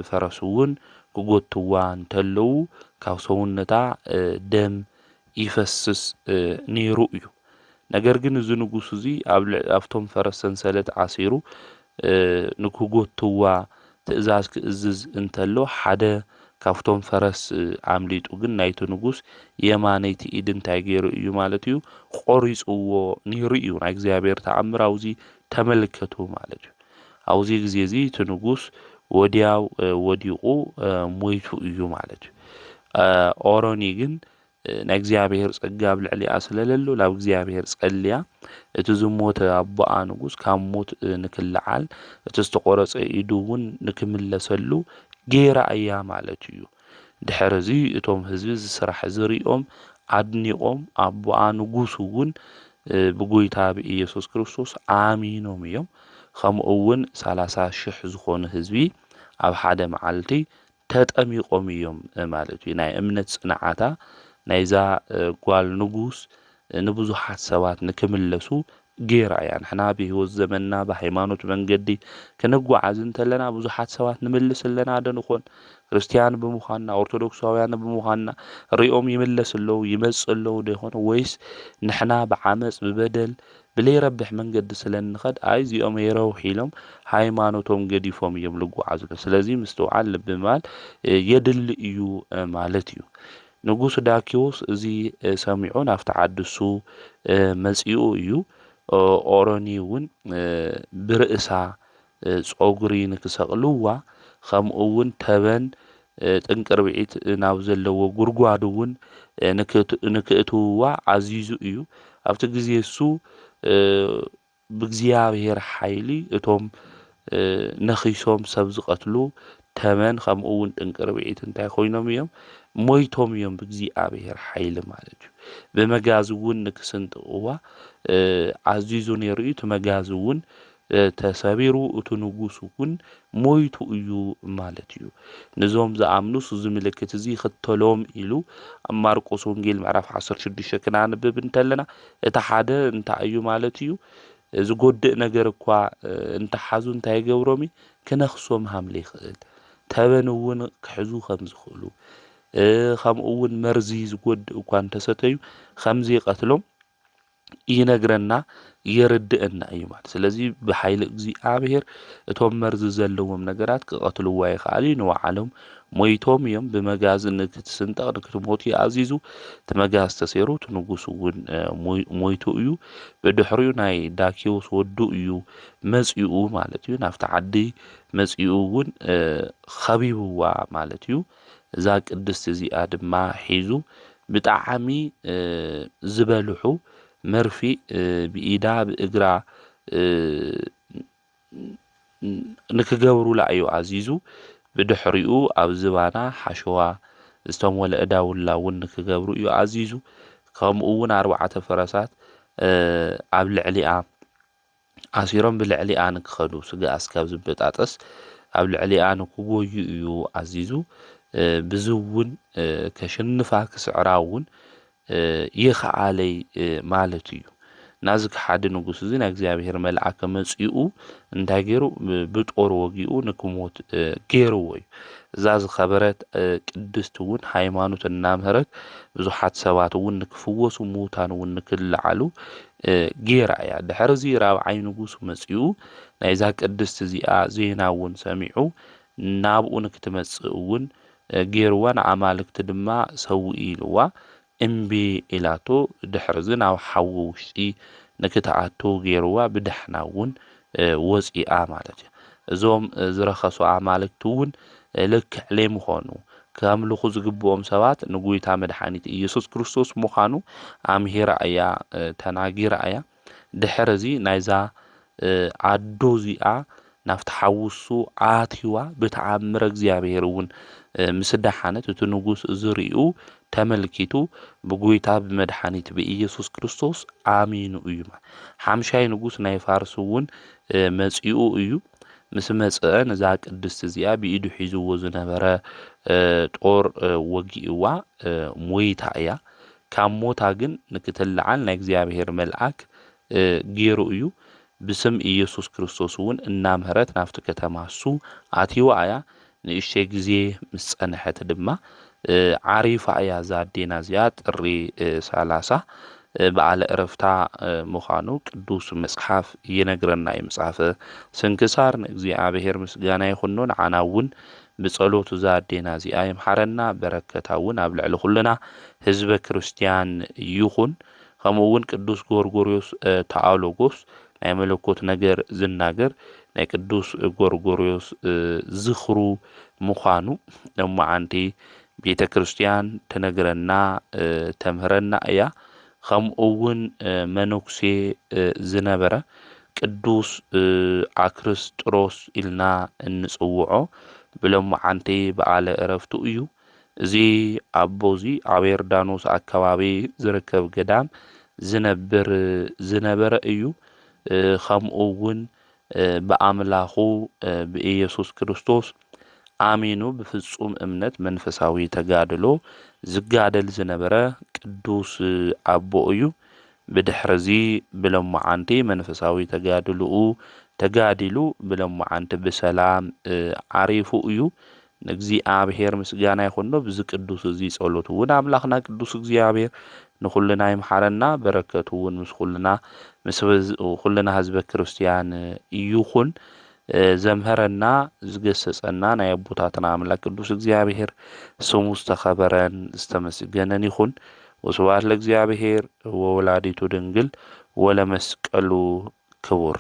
ፈረስ እውን ክጎትዋ እንተለዉ ካብ ሰውነታ ደም ይፈስስ ነይሩ እዩ ነገር ግን እዚ ንጉስ እዚ ኣብቶም ፈረስ ሰንሰለት ኣሲሩ ንክጎትዋ ትእዛዝ ክእዝዝ እንተሎ ሓደ ካብቶም ፈረስ ኣምሊጡ ግን ናይቲ ንጉስ የማነይቲ ኢድ እንታይ ገይሩ እዩ ማለት እዩ ቆሪፅዎ ነይሩ እዩ ናይ እግዚአብሔር ተኣምር ኣብዚ ተመልከቱ ማለት እዩ ኣብዚ ግዜ እዚ እቲ ንጉስ ወዲያው ወዲቁ ሞይቱ እዩ ማለት እዩ ኦሮኒ ግን ናይ እግዚአብሔር ጸጋ ኣብ ልዕሊኣ ስለለሎ ናብ እግዚአብሔር ጸልያ እቲ ዝሞተ ኣቦኣ ንጉስ ካብ ሞት ንክልዓል እቲ ዝተቆረፀ ኢዱ እውን ንክምለሰሉ ገይራ እያ ማለት እዩ ድሕሪ እዚ እቶም ህዝቢ ዝስራሕ ዝሪኦም ኣድኒቆም ኣቦኣ ንጉስ እውን ብጎይታ ብኢየሱስ ክርስቶስ ኣሚኖም እዮም ከምኡ እውን 30,000 ዝኾኑ ህዝቢ ኣብ ሓደ መዓልቲ ተጠሚቆም እዮም ማለት እዩ ናይ እምነት ጽንዓታ ናይዛ ጓል ንጉስ ንብዙሓት ሰባት ንክምለሱ ገይራ እያ ንሕና ብህይወት ዘመንና ብሃይማኖት መንገዲ ክንጓዓዝ እንተለና ብዙሓት ሰባት ንምልስ ኣለና ደንኾን ክርስቲያን ብምዃንና ኦርቶዶክሳውያን ብምዃንና ሪኦም ይምለስ ኣለዉ ይመጽእ ኣለዉ ደይኾነ ወይስ ንሕና ብዓመፅ ብበደል ብለይረብሕ መንገዲ ስለንኸድ ኣይ እዚኦም የረውሕ ኢሎም ሃይማኖቶም ገዲፎም እዮም ልጓዓዙ ስለዚ ምስትውዓል ልቢ ምባል የድሊ እዩ ማለት እዩ ንጉስ ዳኪዎስ እዚ ሰሚዑ ናብቲ ዓድሱ መጺኡ እዩ ኦሮኒ እውን ብርእሳ ጾጉሪ ንክሰቕልዋ ከምኡ እውን ተበን ጥንቅርቢዒት ናብ ዘለዎ ጉድጓድ እውን ንክእትውዋ ኣዚዙ እዩ ኣብቲ ግዜ እሱ ብእግዚአብሔር ሓይሊ እቶም ነኺሶም ሰብ ዝቐትሉ ተመን ከምኡ እውን ጥንቅርቢዒት እንታይ ኮይኖም እዮም ሞይቶም እዮም ብእግዚአብሔር ሓይሊ ማለት እዩ ብመጋዝ እውን ንክስንጥቅዋ ኣዚዙ ነይሩ እቲ መጋዝ እውን ተሰቢሩ እቲ ንጉስ እውን ሞይቱ እዩ ማለት እዩ ነዞም ዝኣምኑስ እዚ ምልክት እዚ ክተሎም ኢሉ ኣብ ማርቆስ ወንጌል ምዕራፍ 16 ክናንብብ እንተለና እቲ ሓደ እንታይ እዩ ማለት እዩ ዝጎድእ ነገር እኳ እንተሓዙ እንታይ ገብሮም ክነኽሶም ሃምለ ይኽእል ተበን እውን ክሕዙ ከም ዝኽእሉ ከምኡ እውን መርዚ ዝጎድእ እኳ እንተሰተዩ ከምዚ ይቀትሎም ይነግረና የርድአና እዩ ማለት ስለዚ ብሓይሊ እግዚአብሔር እቶም መርዚ ዘለዎም ነገራት ክቀትልዋ ይኽኣሉ ንባዕሎም ሞይቶም እዮም ብመጋዝ ንክትስንጠቕ ንክትሞቱ ኣዚዙ እቲ መጋዝ ተሰይሩ እቲ ንጉስ እውን ሞይቱ እዩ ብድሕሪኡ ናይ ዳኪዎስ ወዱ እዩ መጺኡ ማለት እዩ ናብቲ ዓዲ መጺኡ እውን ኸቢብዋ ማለት እዩ እዛ ቅድስቲ እዚኣ ድማ ሒዙ ብጣዕሚ ዝበልሑ መርፊ ብኢዳ ብእግራ ንክገብሩላ እዩ ኣዚዙ ብድሕሪኡ ኣብ ዝባና ሓሸዋ ዝተመልአ ዳውላ እውን ንክገብሩ እዩ ኣዚዙ ከምኡ እውን 4 ፈረሳት ኣብ ልዕሊኣ ኣሲሮም ብልዕሊኣ ንክኸዱ ስጋ እስካብ ዝበጣጠስ ኣብ ልዕሊኣ ንክጎዩ እዩ ኣዚዙ ብዚ እውን ከሽንፋ ክስዕራ እውን ይኽኣለይ ማለት እዩ ናዚ ክሓደ ንጉስ እዚ ናይ እግዚአብሔር መልአክ መጺኡ እንታይ ገይሩ ብጦር ወጊኡ ንክሞት ገይርዎ እዩ እዛ ዝኸበረት ቅድስቲ እውን ሃይማኖት እናምህረት ብዙሓት ሰባት እውን ንክፍወሱ ሙታን እውን ንክልዓሉ ገይራ እያ ድሕሪ እዚ ራብዓይ ንጉስ መጺኡ ናይዛ ቅድስቲ እዚኣ ዜና እውን ሰሚዑ ናብኡ ንክትመጽእ እውን ገይርዋ ንኣማልክቲ ድማ ሰውኢ ኢልዋ እምቢ ኢላቶ ድሕሪ እዚ ናብ ሓዊ ውሽጢ ንክትኣቱ ገይርዋ ብድሕና እውን ወፂኣ ማለት እዩ እዞም ዝረኸሱ ኣማልክቲ እውን ልክዕ ለይምኾኑ ከምልኹ ዝግብኦም ሰባት ንጎይታ መድሓኒት ኢየሱስ ክርስቶስ ምዃኑ ኣምሂራ እያ ተናጊራ እያ ድሕሪ እዚ ናይዛ ኣዶ እዚኣ ናብቲ ሓውሱ ኣትዋ ብተኣምረ እግዚአብሔር እውን ምስ ዳሓነት እቲ ንጉስ ዝርኡ ተመልኪቱ ብጎይታ ብመድሓኒት ብኢየሱስ ክርስቶስ ኣሚኑ እዩ። ሓምሻይ ንጉስ ናይ ፋርስ እውን መጺኡ እዩ። ምስ መጽአ ነዛ ቅድስቲ እዚኣ ብኢዱ ሒዝዎ ዝነበረ ጦር ወጊእዋ ሞይታ እያ። ካብ ሞታ ግን ንክትለዓል ናይ እግዚአብሔር መልአክ ገይሩ እዩ። ብስም ኢየሱስ ክርስቶስ እውን እናምህረት ናፍቲ ከተማ እሱ ኣትይዋ እያ። ንእሽተይ ግዜ ምስ ጸንሐት ድማ ዓሪፋ እያ እዛ ኣዴና እዚኣ ጥሪ 30 በዓለ ዕረፍታ ምዃኑ ቅዱስ መጽሓፍ ይነግረና እዩ። መጽሓፈ ስንክሳር ንእግዚአብሔር ምስጋና ይኹን። ንዓና እውን ብጸሎቱ እዛ ኣዴና እዚኣ ይምሓረና። በረከታ እውን ኣብ ልዕሊ ኩልና ህዝበ ክርስቲያን ይኹን። ከምኡ እውን ቅዱስ ጎርጎርዮስ ተኣሎጎስ ናይ መለኮት ነገር ዝናገር ናይ ቅዱስ ጎርጎርዮስ ዝኽሩ ምዃኑ እማዓንቲ ቤተ ክርስቲያን ትነግረና ተምህረና እያ። ከምኡ እውን መነኩሴ ዝነበረ ቅዱስ አክርስጥሮስ ኢልና እንጽውዖ ብሎማዓንቲ በዓለ ዕረፍቱ እዩ። እዚ ኣቦ እዚ ኣብ ዮርዳኖስ ኣከባቢ ዝርከብ ገዳም ዝነበረ እዩ። ከምኡ እውን ብኣምላኹ ብኢየሱስ ክርስቶስ ኣሚኑ ብፍጹም እምነት መንፈሳዊ ተጋድሎ ዝጋደል ዝነበረ ቅዱስ ኣቦ እዩ። ብድሕሪዚ ብሎማዓንቲ መንፈሳዊ ተጋድልኡ ተጋዲሉ ብሎማዓንቲ ብሰላም ዓሪፉ እዩ። ንእግዚአብሔር ምስጋና ይኹን። ብዚ ቅዱስ እዚ ጸሎቱ እውን ኣምላኽና ቅዱስ እግዚአብሔር ንኹልና ይምሓረና። በረከቱ እውን ምስ ኩልና ምስ ኩልና ህዝበ ክርስቲያን ይኹን። ዘምሃረና ዝገሰጸና ናይ አቦታትና አምላክ ቅዱስ እግዚአብሔር ስሙ ዝተኸበረን ዝተመስገነን ይኹን። ወስብሐት ለእግዚአብሔር ወወላዲቱ ድንግል ወለመስቀሉ ክቡር።